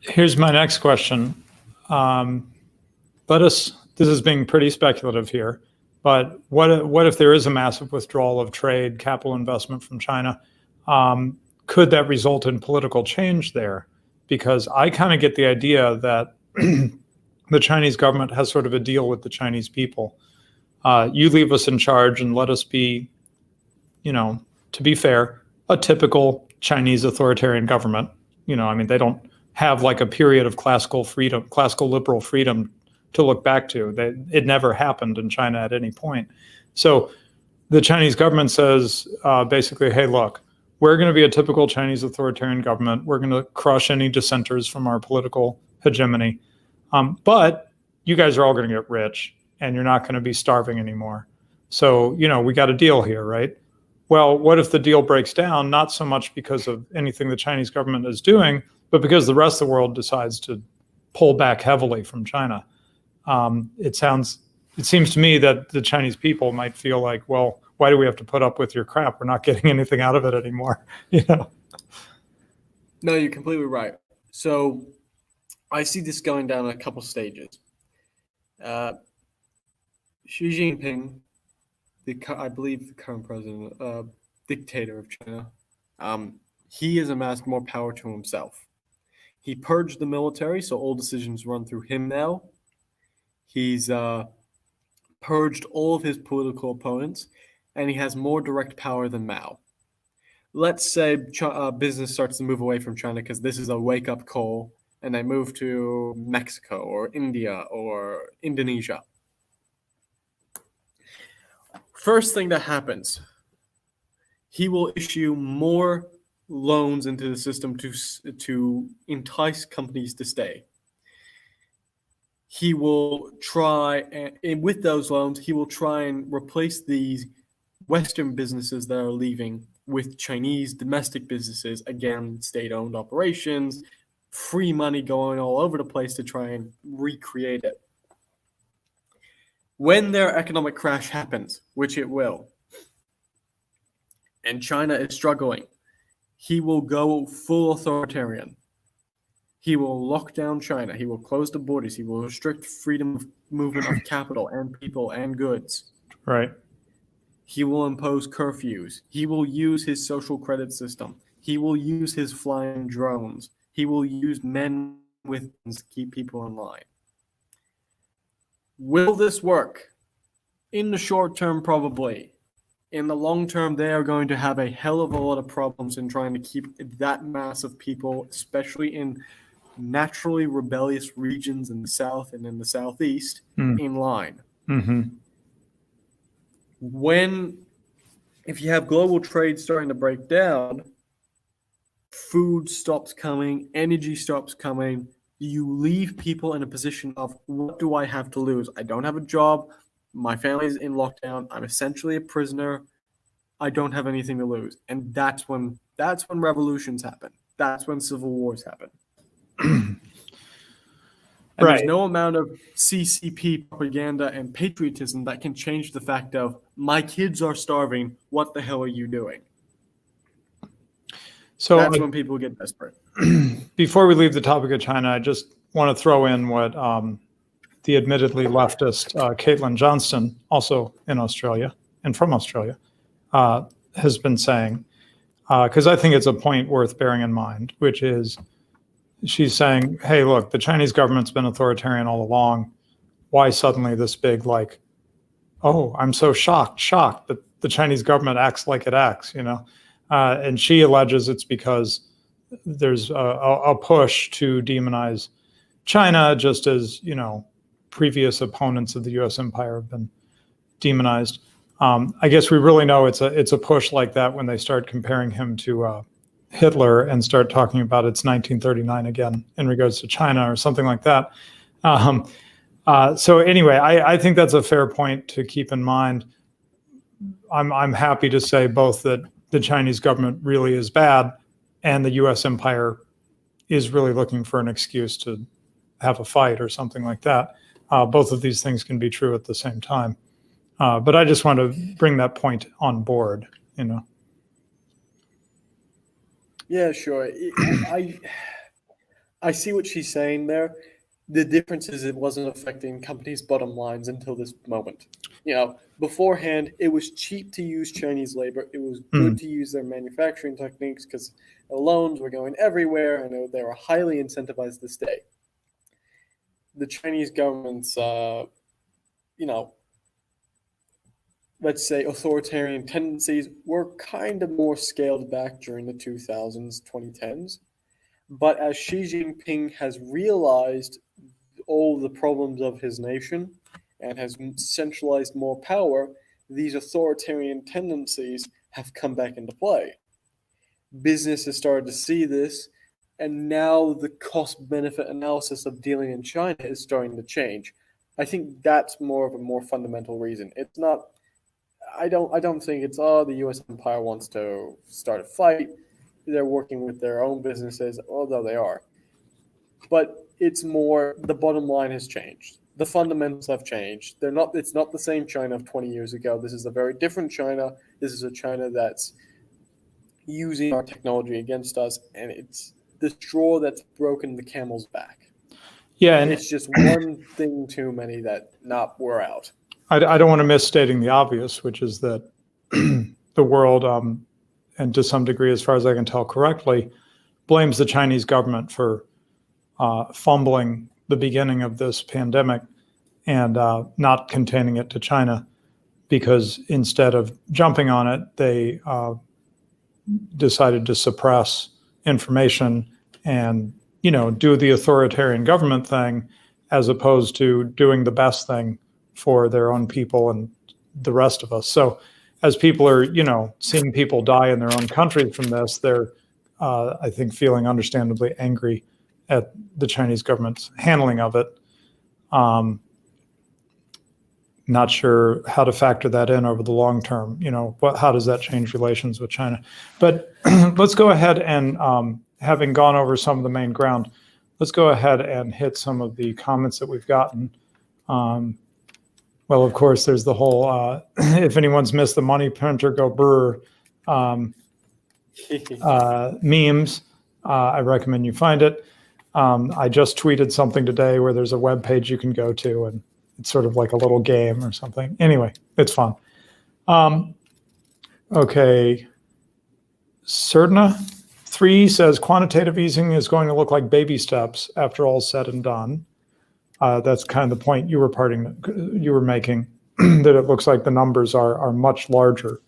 Here's my next question. This is being pretty speculative here, but what if there is a massive withdrawal of trade, capital investment from China? Could that result in political change there? Because I kind of get the idea that the Chinese government has sort of a deal with the Chinese people. You leave us in charge and let us be, to be fair, a typical Chinese authoritarian government. They don't have like a period of classical liberal freedom to look back to. It never happened in China at any point. So the Chinese government says basically, hey, look, we're going to be a typical Chinese authoritarian government. We're going to crush any dissenters from our political hegemony. But you guys are all going to get rich and you're not going to be starving anymore. So, we got a deal here, right? Well, what if the deal breaks down, not so much because of anything the Chinese government is doing, but because the rest of the world decides to pull back heavily from China? It seems to me that the Chinese people might feel like, well, why do we have to put up with your crap? We're not getting anything out of it anymore. No, you're completely right. So I see this going down a couple stages. Xi Jinping, I believe the current president, dictator of China, he has amassed more power to himself. He purged the military, so all decisions run through him now. He's purged all of his political opponents, and he has more direct power than Mao. Let's say business starts to move away from China because this is a wake-up call, and they move to Mexico or India or Indonesia. First thing that happens, he will issue more loans into the system to entice companies to stay. he will try, and with those loans, he will try and replace these Western businesses that are leaving with Chinese domestic businesses, again, state-owned operations, free money going all over the place to try and recreate it. When their economic crash happens, which it will, and China is struggling, he will go full authoritarian. He will lock down China. He will close the borders. He will restrict freedom of movement of capital and people and goods. Right. He will impose curfews. He will use his social credit system. He will use his flying drones. He will use men with guns to keep people in line. Will this work? In the short term, probably. In the long term, they are going to have a hell of a lot of problems in trying to keep that mass of people, especially in naturally rebellious regions in the south and in the southeast, in line. Mm-hmm. If you have global trade starting to break down, food stops coming, energy stops coming, you leave people in a position of, what do I have to lose? I don't have a job. My family's in lockdown. I'm essentially a prisoner. I don't have anything to lose. And that's when revolutions happen. That's when civil wars happen. And Right. There's no amount of CCP propaganda and patriotism that can change the fact of, my kids are starving. What the hell are you doing? So that's when people get desperate. Before we leave the topic of China, I just want to throw in what the admittedly leftist Caitlin Johnston, also in Australia and from Australia, has been saying, because I think it's a point worth bearing in mind, which is she's saying, hey, look, the Chinese government's been authoritarian all along. Why suddenly this big, like, oh, I'm so shocked that the Chinese government acts like it acts, you know? And she alleges it's because there's a push to demonize China, just as, you know, previous opponents of the U.S. empire have been demonized. I guess we really know it's a push like that when they start comparing him to Hitler and start talking about it's 1939 again in regards to China or something like that. So anyway, I think that's a fair point to keep in mind. I'm happy to say both that the Chinese government really is bad and the U.S. empire is really looking for an excuse to have a fight or something like that. Both of these things can be true at the same time. But I just want to bring that point on board, you know. Yeah, sure. I see what she's saying there. The difference is it wasn't affecting companies' bottom lines until this moment. You know, beforehand, it was cheap to use Chinese labor. It was good to use their manufacturing techniques because the loans were going everywhere and they were highly incentivized to stay. The Chinese government's, you know, let's say authoritarian tendencies were kind of more scaled back during the 2000s, 2010s. But as Xi Jinping has realized all the problems of his nation and has centralized more power, these authoritarian tendencies have come back into play. Business has started to see this, and now the cost-benefit analysis of dealing in China is starting to change. I think that's more of a more fundamental reason. It's not. I don't think it's the U.S. empire wants to start a fight. They're working with their own businesses, although they are. But it's more the bottom line has changed. The fundamentals have changed. It's not the same China of 20 years ago. This is a very different China. This is a China that's using our technology against us, and it's the straw that's broken the camel's back. Yeah, and it's just one thing too many that we're out. I don't want to miss stating the obvious, which is that the world, and to some degree, as far as I can tell correctly, blames the Chinese government for fumbling the beginning of this pandemic and not containing it to China, because instead of jumping on it, they decided to suppress information and, you know, do the authoritarian government thing as opposed to doing the best thing for their own people and the rest of us. So as people are, you know, seeing people die in their own countries from this, they're, I think, feeling understandably angry at the Chinese government's handling of it. Not sure how to factor that in over the long term. How does that change relations with China? But let's go ahead and, having gone over some of the main ground, let's go ahead and hit some of the comments that we've gotten. Well, of course, there's the whole, if anyone's missed the money printer, go brr, memes. I recommend you find it. I just tweeted something today where there's a web page you can go to, and it's sort of like a little game or something. Anyway, it's fun. Okay. Cerna 3 says quantitative easing is going to look like baby steps after all said and done. That's kind of the point you were making, that it looks like the numbers are much larger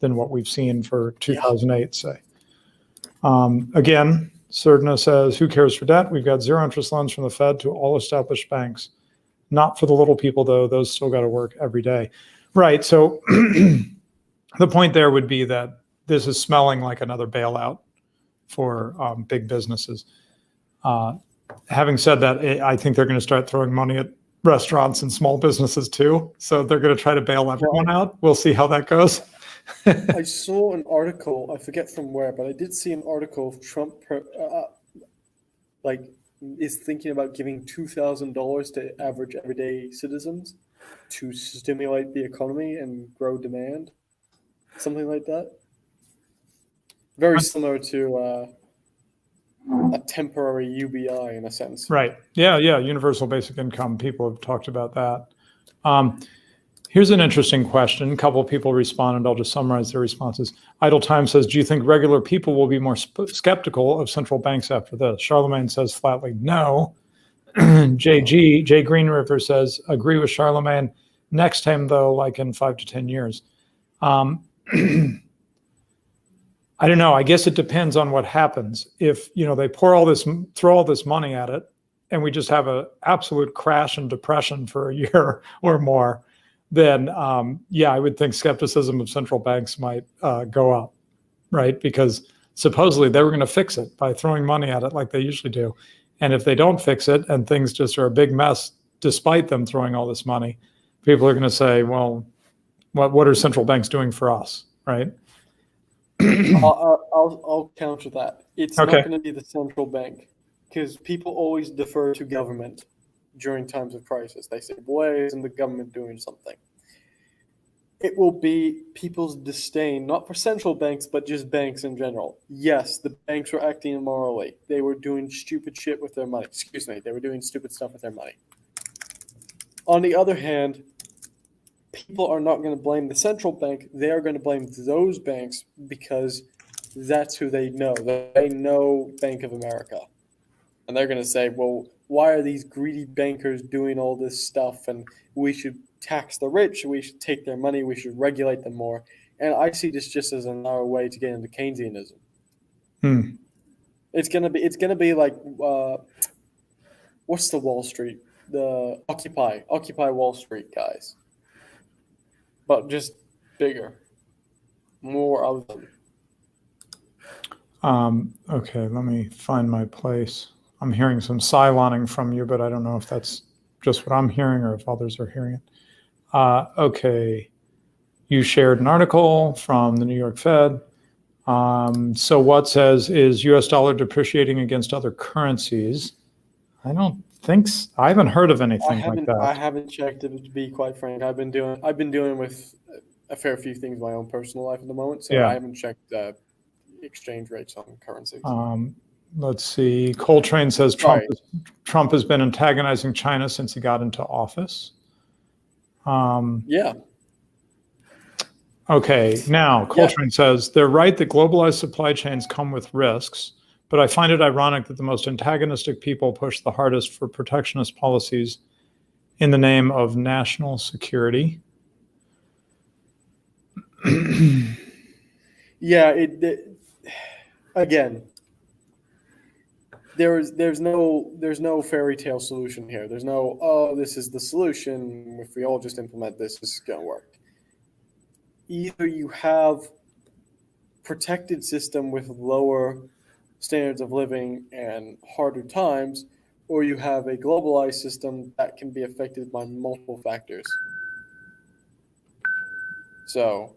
than what we've seen for 2008, say. Again, Cerna says, who cares for debt? We've got zero interest loans from the Fed to all established banks. Not for the little people, though. Those still got to work every day. Right. So the point there would be that this is smelling like another bailout for big businesses. Having said that, I think they're going to start throwing money at restaurants and small businesses too. So they're going to try to bail everyone out. We'll see how that goes. I saw an article, I forget from where, but I did see an article of Trump is thinking about giving $2,000 to average everyday citizens to stimulate the economy and grow demand. Something like that. Very similar to a temporary UBI in a sense. Right. Yeah. Universal basic income. People have talked about that. Here's an interesting question. A couple of people responded. I'll just summarize their responses. Idle Time says, do you think regular people will be more skeptical of central banks after this? Charlemagne says flatly, no. Jay Green River says, agree with Charlemagne. Next time, though, like in 5 to 10 years. I don't know. I guess it depends on what happens. If, they throw all this money at it, and we just have an absolute crash and depression for a year or more, then I would think skepticism of central banks might go up, right? Because supposedly they were going to fix it by throwing money at it like they usually do. And if they don't fix it and things just are a big mess, despite them throwing all this money, people are going to say, well, what are central banks doing for us, right? I'll counter that. It's Okay. not going to be the central bank, because people always defer to government during times of crisis. They say, why isn't the government doing something? It will be people's disdain, not for central banks, but just banks in general. Yes, the banks were acting immorally. They were doing stupid shit with their money. They were doing stupid stuff with their money. On the other hand, people are not going to blame the central bank. They are going to blame those banks because that's who they know. They know Bank of America. And they're going to say, well, why are these greedy bankers doing all this stuff? And we should tax the rich. We should take their money. We should regulate them more. And I see this just as another way to get into Keynesianism. It's gonna be like what's the Wall Street? The Occupy Wall Street guys, but just bigger, more of them. Okay, let me find my place. I'm hearing some siloning from you, but I don't know if that's just what I'm hearing or if others are hearing it. Okay, you shared an article from the New York Fed. So what says, is U.S. dollar depreciating against other currencies? I don't think so. I haven't heard of anything like that. I haven't checked it, to be quite frank. I've been dealing with a fair few things in my own personal life at the moment, so I haven't checked exchange rates on currencies. Let's see. Coltrane says Trump has been antagonizing China since he got into office. Yeah. Okay. Now, Coltrane says, they're right that globalized supply chains come with risks, but I find it ironic that the most antagonistic people push the hardest for protectionist policies in the name of national security. Again, there's no fairy tale solution here. There's no, this is the solution. If we all just implement this, it's going to work. Either you have protected system with lower standards of living and harder times, or you have a globalized system that can be affected by multiple factors. So,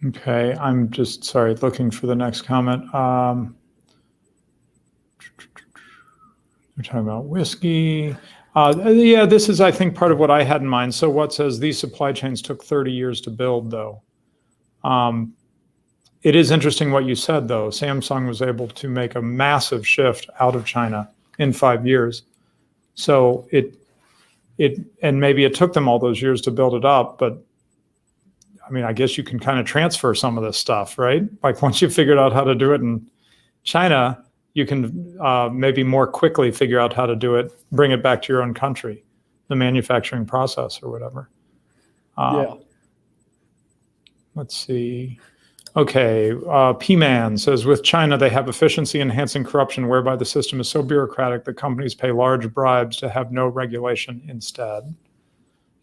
Okay, I'm just sorry, looking for the next comment. We're talking about whiskey. Yeah, this is, I think, part of what I had in mind. So what says these supply chains took 30 years to build, though? It is interesting what you said, though. Samsung was able to make a massive shift out of China in 5 years. So and maybe it took them all those years to build it up, but I mean, I guess you can kind of transfer some of this stuff, right? Like once you figured out how to do it in China, you can maybe more quickly figure out how to do it, bring it back to your own country, the manufacturing process or whatever. yeah. Let's see. Okay, P-Man says, with China, they have efficiency enhancing corruption, whereby the system is so bureaucratic that companies pay large bribes to have no regulation instead.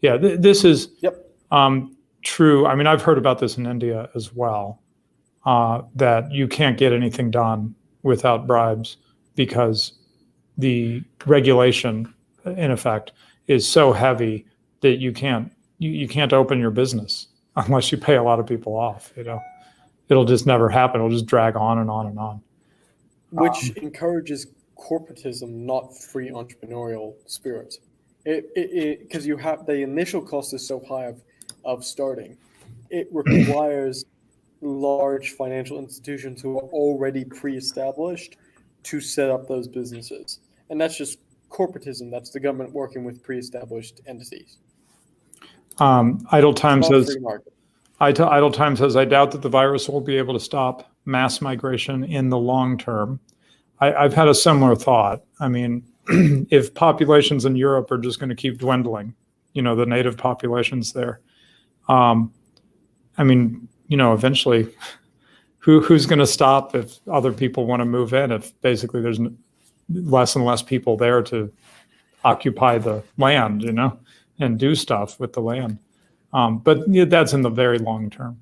Yeah, this is true. I mean, I've heard about this in India as well, that you can't get anything done without bribes because the regulation, in effect, is so heavy that you can't open your business unless you pay a lot of people off. It'll just never happen. It'll just drag on and on and on. Which encourages corporatism, not free entrepreneurial spirit. Because you have the initial cost is so high of starting. It requires large financial institutions who are already pre-established to set up those businesses. And that's just corporatism. That's the government working with pre-established entities. Idle Time Not says, free market. Idle Time says, I doubt that the virus will be able to stop mass migration in the long term. I've had a similar thought. I mean, if populations in Europe are just going to keep dwindling, the native populations there, I mean, eventually, who's going to stop if other people want to move in? If basically there's less and less people there to occupy the land, and do stuff with the land. But that's in the very long term.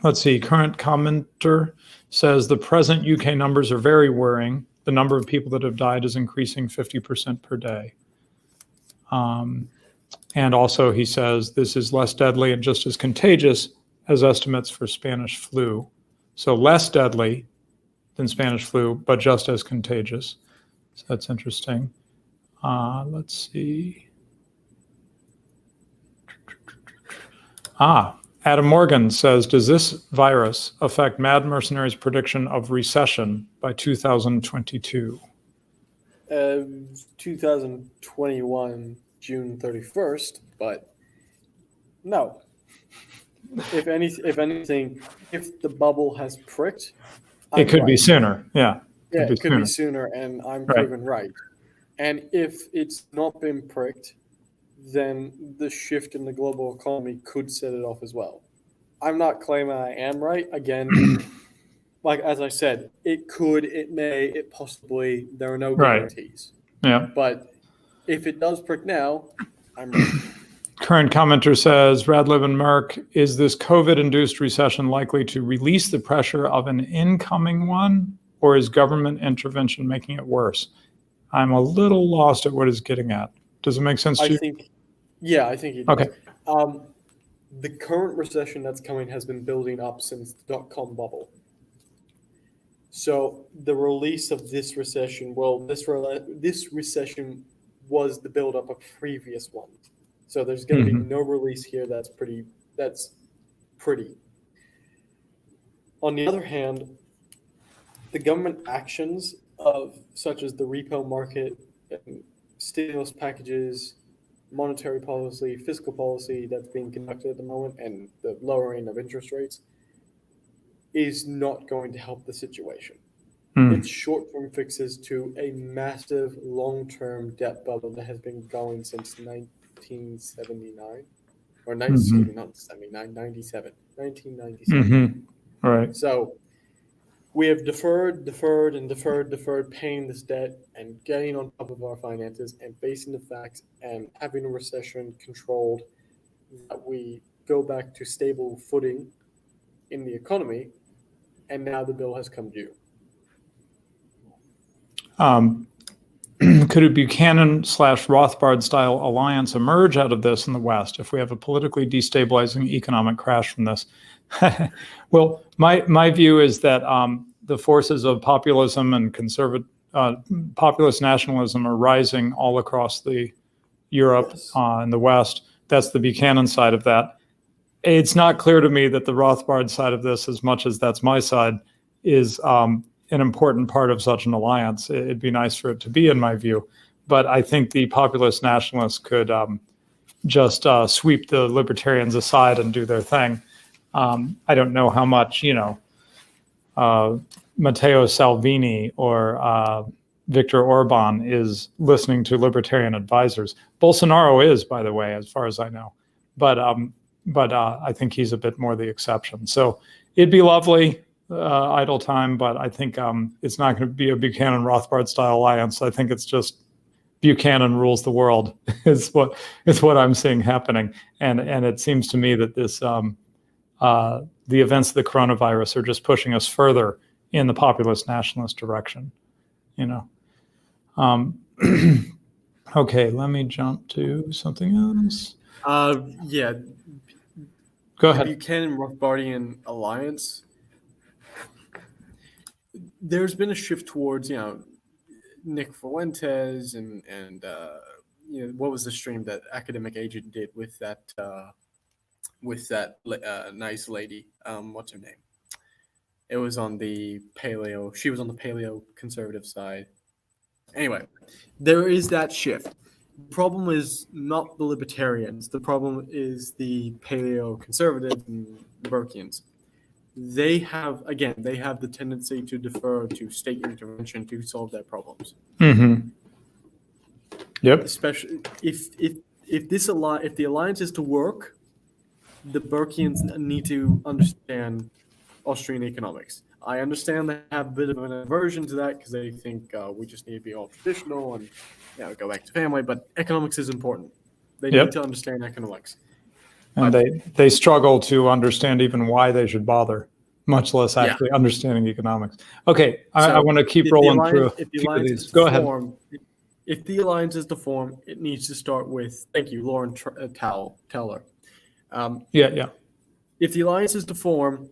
Let's see. Current commenter says the present UK numbers are very worrying. The number of people that have died is increasing 50% per day. And also he says this is less deadly and just as contagious as estimates for Spanish flu. So less deadly than Spanish flu, but just as contagious. So that's interesting. Let's see. Adam Morgan says, does this virus affect Mad Mercenary's prediction of recession by 2022? 2021, June 31st, but no. If anything, if the bubble has pricked, it could be sooner. Yeah. Yeah, it could be sooner, and I'm proven right. And if it's not been pricked, then the shift in the global economy could set it off as well. I'm not claiming I am right. Again, like as I said, it could, it may, it possibly. There are no guarantees. Yeah. But if it does prick now, I'm right. Current commenter says, Radlib and Merck, is this COVID-induced recession likely to release the pressure of an incoming one, or is government intervention making it worse? I'm a little lost at what it's getting at. Does it make sense to you? I think it does. Okay. The current recession that's coming has been building up since the dot-com bubble. So the release of this recession, this recession was the build-up of previous ones. So there's going to be no release here. That's pretty. On the other hand, the government actions such as the repo market, and stimulus packages, monetary policy, fiscal policy that's being conducted at the moment, and the lowering of interest rates is not going to help the situation. It's short-term fixes to a massive long-term debt bubble that has been going since 1979 or 1997. All right. So we have deferred paying this debt and getting on top of our finances and facing the facts and having a recession controlled, that we go back to stable footing in the economy. and now the bill has come due. Could a Buchanan/Rothbard style alliance emerge out of this in the West if we have a politically destabilizing economic crash from this? Well, my view is that the forces of populism and populist nationalism are rising all across Europe Yes. In the West. That's the Buchanan side of that. It's not clear to me that the Rothbard side of this, as much as that's my side, is an important part of such an alliance. It'd be nice for it to be, in my view. But I think the populist nationalists could just sweep the libertarians aside and do their thing. I don't know how much, Matteo Salvini or Viktor Orban is listening to libertarian advisors. Bolsonaro is, by the way, as far as I know. But I think he's a bit more the exception. So it'd be lovely, idle time, but I think it's not going to be a Buchanan-Rothbard style alliance. I think it's just Buchanan rules the world is what I'm seeing happening. And it seems to me that this the events of the coronavirus are just pushing us further in the populist nationalist direction. Okay, let me jump to something else. Yeah. Go ahead. Buchanan-Rothbardian alliance. There's been a shift towards, Nick Fuentes and what was the stream that Academic Agent did with that nice lady? What's her name? It was on the paleo. She was on the paleo conservative side. Anyway, there is that shift. The problem is not the libertarians. The problem is the paleo conservatives and Burkeans. They have the tendency to defer to state intervention to solve their problems. Mm-hmm. Yep. Especially if the alliance is to work, the Burkeans need to understand Austrian economics. I understand they have a bit of an aversion to that because they think we just need to be all traditional and go back to family. But economics is important. They need to understand economics. And they struggle to understand even why they should bother, much less actually understanding economics. Okay, I want to keep rolling through a few of these. Go ahead. If the alliance is to form, it needs to start with, thank you, Lauren Teller. If the alliance is to form,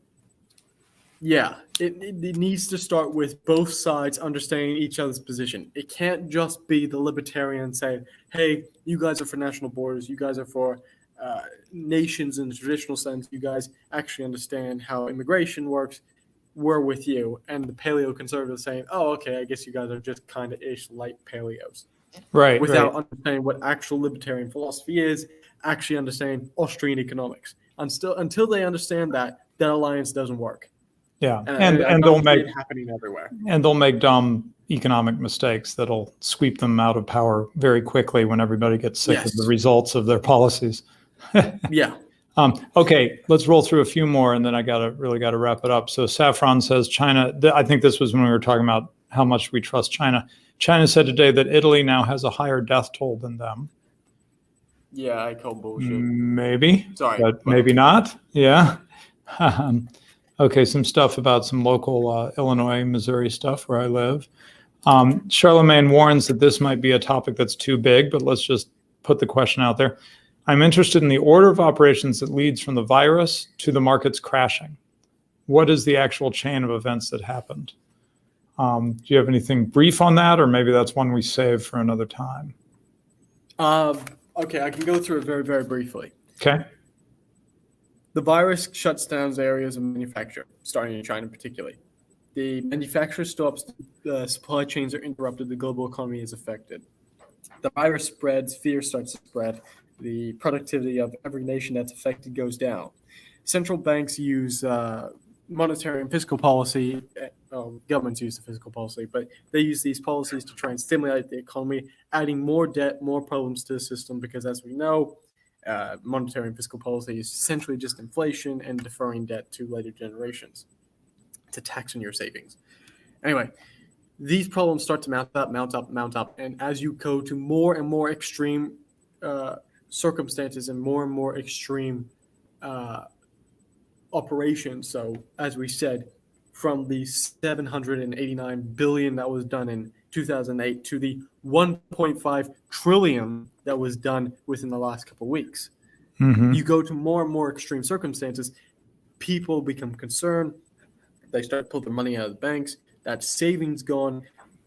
it needs to start with both sides understanding each other's position. It can't just be the libertarian saying, hey, you guys are for national borders, you guys are for nations in the traditional sense, you guys actually understand how immigration works, we're with you. And the paleo conservatives saying, oh, okay, I guess you guys are just kind of ish light paleos. Right. Without understanding what actual libertarian philosophy is, actually understanding Austrian economics. Until they understand that alliance doesn't work. Yeah, and they'll make it happening everywhere. And they'll make dumb economic mistakes that'll sweep them out of power very quickly when everybody gets sick of the results of their policies. Okay, let's roll through a few more, and then I really got to wrap it up. So Saffron says China. I think this was when we were talking about how much we trust China. China said today that Italy now has a higher death toll than them. Yeah, I call bullshit. Maybe. Sorry, but maybe not. Yeah. Okay, some stuff about some local Illinois, Missouri stuff where I live. Charlemagne warns that this might be a topic that's too big, but let's just put the question out there. I'm interested in the order of operations that leads from the virus to the markets crashing. What is the actual chain of events that happened? Do you have anything brief on that, or maybe that's one we save for another time? Okay, I can go through it very, very briefly. Okay. The virus shuts down areas of manufacture, starting in China particularly. The manufacturer stops, the supply chains are interrupted, the global economy is affected. The virus spreads, fear starts to spread, the productivity of every nation that's affected goes down. Central banks use monetary and fiscal policy, governments use the fiscal policy, but they use these policies to try and stimulate the economy, adding more debt, more problems to the system, because as we know, monetary and fiscal policy is essentially just inflation and deferring debt to later generations. It's a tax on your savings. Anyway, these problems start to mount up. And as you go to more and more extreme circumstances and more extreme operations, so as we said, from the 789 billion that was done in 2008 to the 1.5 trillion that was done within the last couple of weeks. Mm-hmm. You go to more and more extreme circumstances, people become concerned. They start to pull their money out of the banks. That savings gone.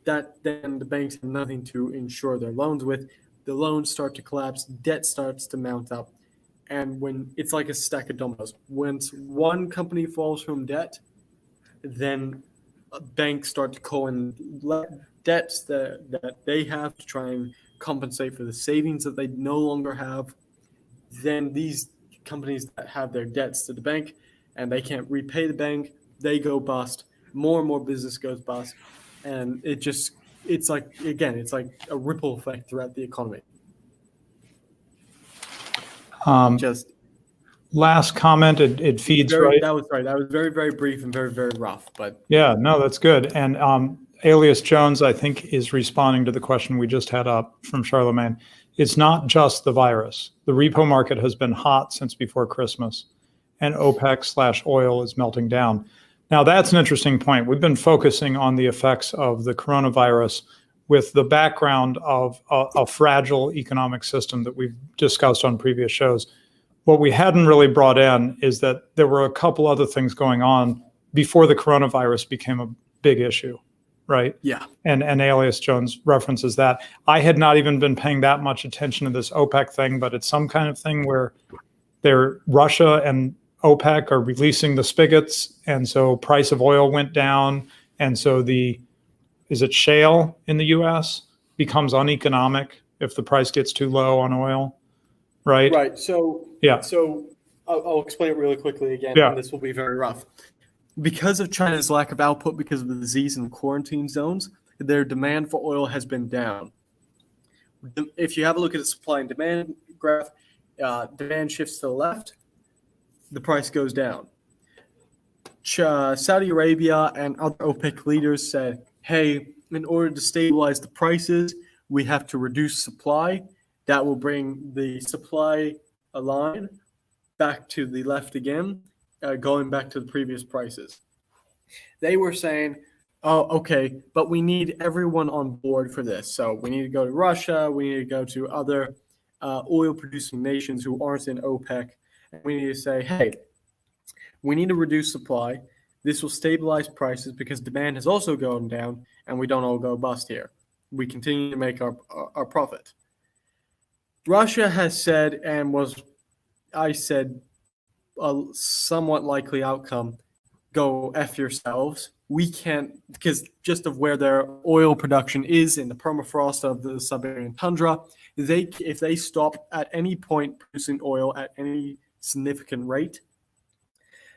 That then the banks have nothing to insure their loans with. The loans start to collapse. Debt starts to mount up. And when it's like a stack of dominoes, once one company falls from debt, then banks start to call in debts that they have to try and compensate for the savings that they no longer have. Then these companies that have their debts to the bank and they can't repay the bank, they go bust. More and more business goes bust. And it's like a ripple effect throughout the economy. Just Last comment, it feeds right. That was very, very brief and very, very rough. But Yeah, no, that's good. And Alias Jones, I think, is responding to the question we just had up from Charlemagne. It's not just the virus. The repo market has been hot since before Christmas, and OPEC/oil is melting down. Now, that's an interesting point. We've been focusing on the effects of the coronavirus with the background of a fragile economic system that we've discussed on previous shows. What we hadn't really brought in is that there were a couple other things going on before the coronavirus became a big issue, right? Yeah. And Alias Jones references that. I had not even been paying that much attention to this OPEC thing, but it's some kind of thing where Russia and OPEC are releasing the spigots, and so price of oil went down, and so is it shale in the U.S. becomes uneconomic if the price gets too low on oil, right? Right. So yeah. So I'll explain it really quickly again, Yeah. and this will be very rough. Because of China's lack of output because of the disease and quarantine zones, their demand for oil has been down. If you have a look at the supply and demand graph, demand shifts to the left, the price goes down. Saudi Arabia and other OPEC leaders said, hey, in order to stabilize the prices, we have to reduce supply. That will bring the supply line back to the left again, going back to the previous prices. They were saying, oh, okay, but we need everyone on board for this. So we need to go to Russia. We need to go to other oil-producing nations who aren't in OPEC. And we need to say, hey, we need to reduce supply. This will stabilize prices because demand has also gone down, and we don't all go bust here. We continue to make our profit. Russia has said, and I said, a somewhat likely outcome, go F yourselves. We can't, because just of where their oil production is in the permafrost of the Siberian tundra, if they stop at any point producing oil at any significant rate,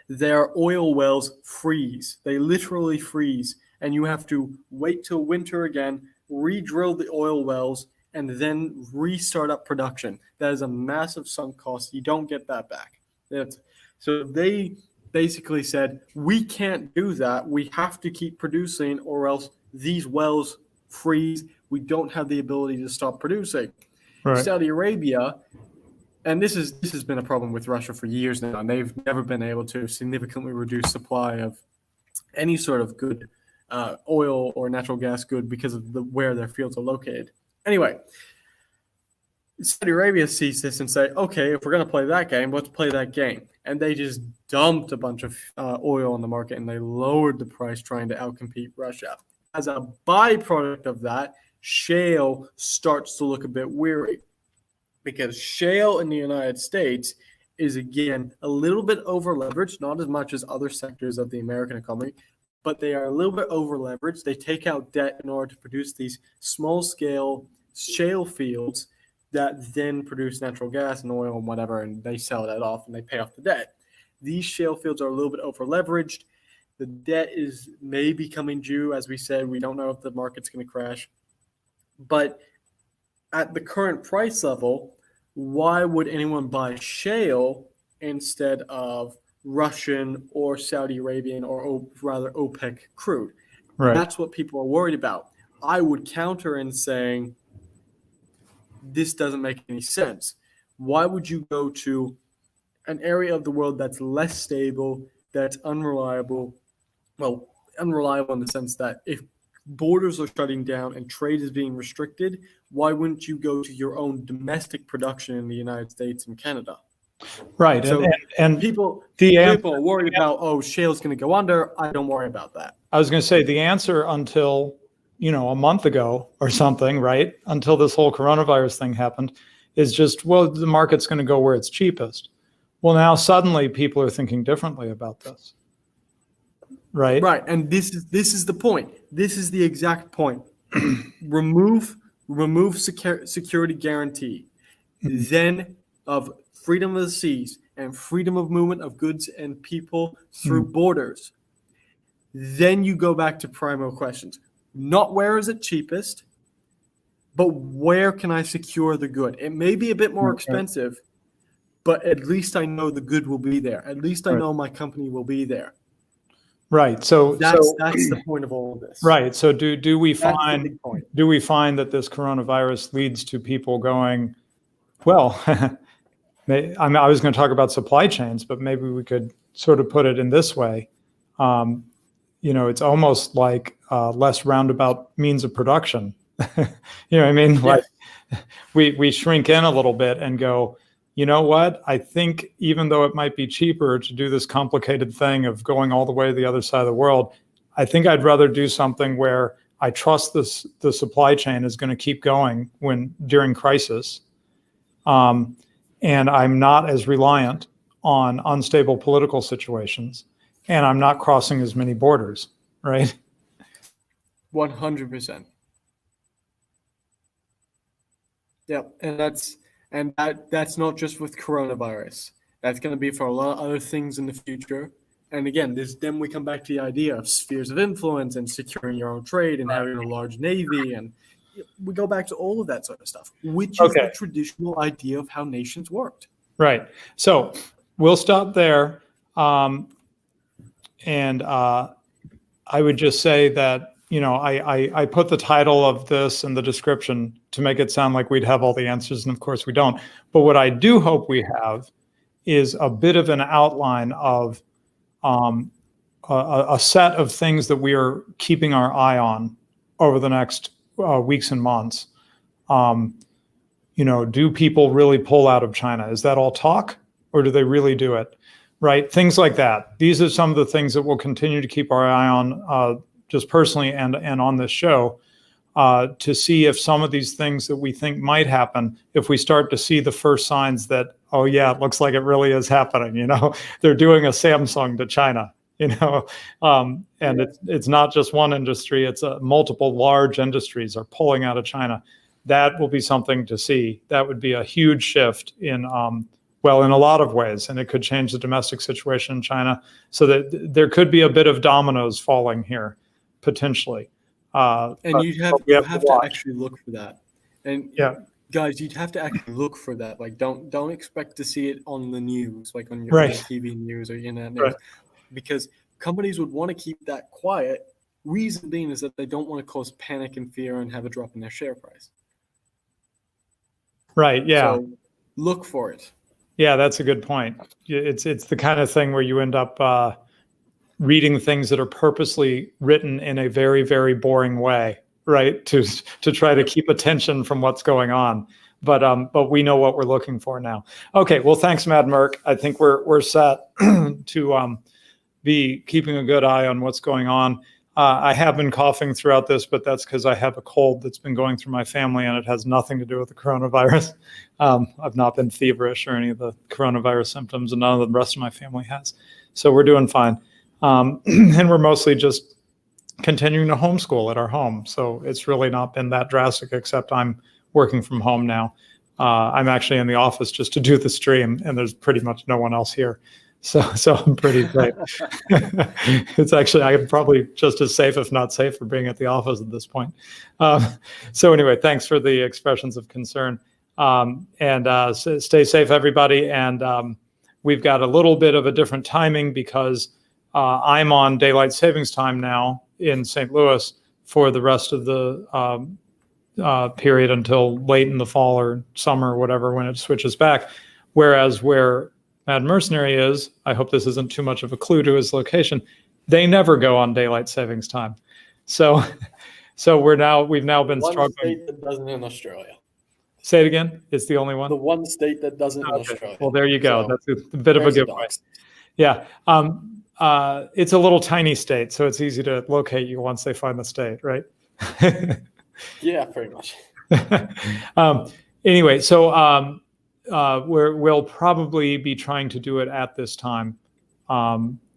their oil wells freeze. They literally freeze, and you have to wait till winter again, re-drill the oil wells, and then restart up production. That is a massive sunk cost. You don't get that back. So they basically said, we can't do that. We have to keep producing or else these wells freeze. We don't have the ability to stop producing. Right. Saudi Arabia, and this has been a problem with Russia for years now, and they've never been able to significantly reduce supply of any sort of good oil or natural gas good because of where their fields are located. Anyway, Saudi Arabia sees this and say, okay, if we're going to play that game, let's play that game. And they just dumped a bunch of oil on the market, and they lowered the price trying to outcompete Russia. As a byproduct of that, shale starts to look a bit weary because shale in the United States is, again, a little bit over-leveraged, not as much as other sectors of the American economy, but they are a little bit over-leveraged. They take out debt in order to produce these small-scale shale fields that then produce natural gas and oil and whatever, and they sell that off and they pay off the debt. These shale fields are a little bit over-leveraged. The debt is maybe coming due. As we said, we don't know if the market's going to crash. But at the current price level, why would anyone buy shale instead of Russian or Saudi Arabian or rather OPEC crude? Right. That's what people are worried about. I would counter in saying, this doesn't make any sense. Why would you go to an area of the world that's less stable, that's unreliable, well, unreliable in the sense that if borders are shutting down and trade is being restricted, why wouldn't you go to your own domestic production in the United States and Canada? Right. So and people the are worried about, oh, shale's going to go under. I don't worry about that. I was going to say the answer until, a month ago or something, right? Until this whole coronavirus thing happened, is just, well, the market's going to go where it's cheapest. Well, now suddenly people are thinking differently about this. Right. Right. And this is the point. This is the exact point. remove security guarantee. Then of freedom of the seas and freedom of movement of goods and people through borders. Then you go back to primal questions. Not where is it cheapest, but where can I secure the good? It may be a bit more expensive, but at least I know the good will be there. At least I know my company will be there. Right. So that's the point of all of this. Right. So do we find that this coronavirus leads to people going, well, I was going to talk about supply chains, but maybe we could sort of put it in this way. It's almost like less roundabout means of production. You know what I mean? Like we shrink in a little bit and go, you know what? I think even though it might be cheaper to do this complicated thing of going all the way to the other side of the world, I think I'd rather do something where I trust the supply chain is going to keep going during crisis. And I'm not as reliant on unstable political situations, and I'm not crossing as many borders, right? 100%. Yep, and that's not just with coronavirus. That's going to be for a lot of other things in the future. And again, then we come back to the idea of spheres of influence and securing your own trade and having a large navy, and we go back to all of that sort of stuff, which is the traditional idea of how nations worked. Right. So we'll stop there. And I would just say that, I put the title of this in the description to make it sound like we'd have all the answers, and of course we don't. But what I do hope we have is a bit of an outline of a set of things that we are keeping our eye on over the next weeks and months. Do people really pull out of China? Is that all talk, or do they really do it? Right? Things like that. These are some of the things that we'll continue to keep our eye on, just personally and on this show, to see if some of these things that we think might happen, if we start to see the first signs that, oh yeah, it looks like it really is happening. They're doing a Samsung to China. It's not just one industry; it's multiple large industries are pulling out of China. That will be something to see. That would be a huge shift in a lot of ways, and it could change the domestic situation in China, so that there could be a bit of dominoes falling here, potentially. And you have to actually look for that. And guys, you'd have to actually look for that. Like, don't expect to see it on the news, like on your TV news or internet news, because companies would want to keep that quiet. Reason being is that they don't want to cause panic and fear and have a drop in their share price. Right. Yeah. So look for it. Yeah, that's a good point. It's the kind of thing where you end up reading things that are purposely written in a very, very boring way, right? To try to keep attention from what's going on. But we know what we're looking for now. Okay, well, thanks, Mad Merc. I think we're set to be keeping a good eye on what's going on. I have been coughing throughout this, but that's because I have a cold that's been going through my family, and it has nothing to do with the coronavirus. I've not been feverish or any of the coronavirus symptoms, and none of the rest of my family has. So we're doing fine. And we're mostly just continuing to homeschool at our home. So it's really not been that drastic, except I'm working from home now. I'm actually in the office just to do the stream, and there's pretty much no one else here. So I'm pretty safe. It's actually, I'm probably just as safe, if not safer, being at the office at this point. So anyway, thanks for the expressions of concern. And stay safe, everybody. And we've got a little bit of a different timing because I'm on daylight savings time now in St. Louis for the rest of the period until late in the fall or summer or whatever, when it switches back. Whereas where Mad Mercenary is, I hope this isn't too much of a clue to his location, They never go on daylight savings time. So we've now been One struggling. state that doesn't in Australia. Say it again. It's the only one. The one state that doesn't in Okay. Australia. Well, there you go. So, That's a bit of a giveaway. paradox. Yeah. It's a little tiny state, so it's easy to locate you once they find the state, right? Yeah, pretty much. Anyway, so we'll probably be trying to do it at this time,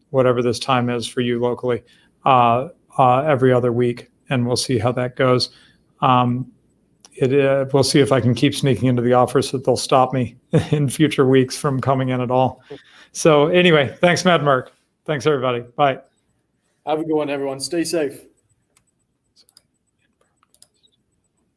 whatever this time is for you locally, every other week, and we'll see how that goes. We'll see if I can keep sneaking into the office that they'll stop me in future weeks from coming in at all. So anyway, thanks, Mad Mark. Thanks, everybody. Bye. Have a good one, everyone. Stay safe.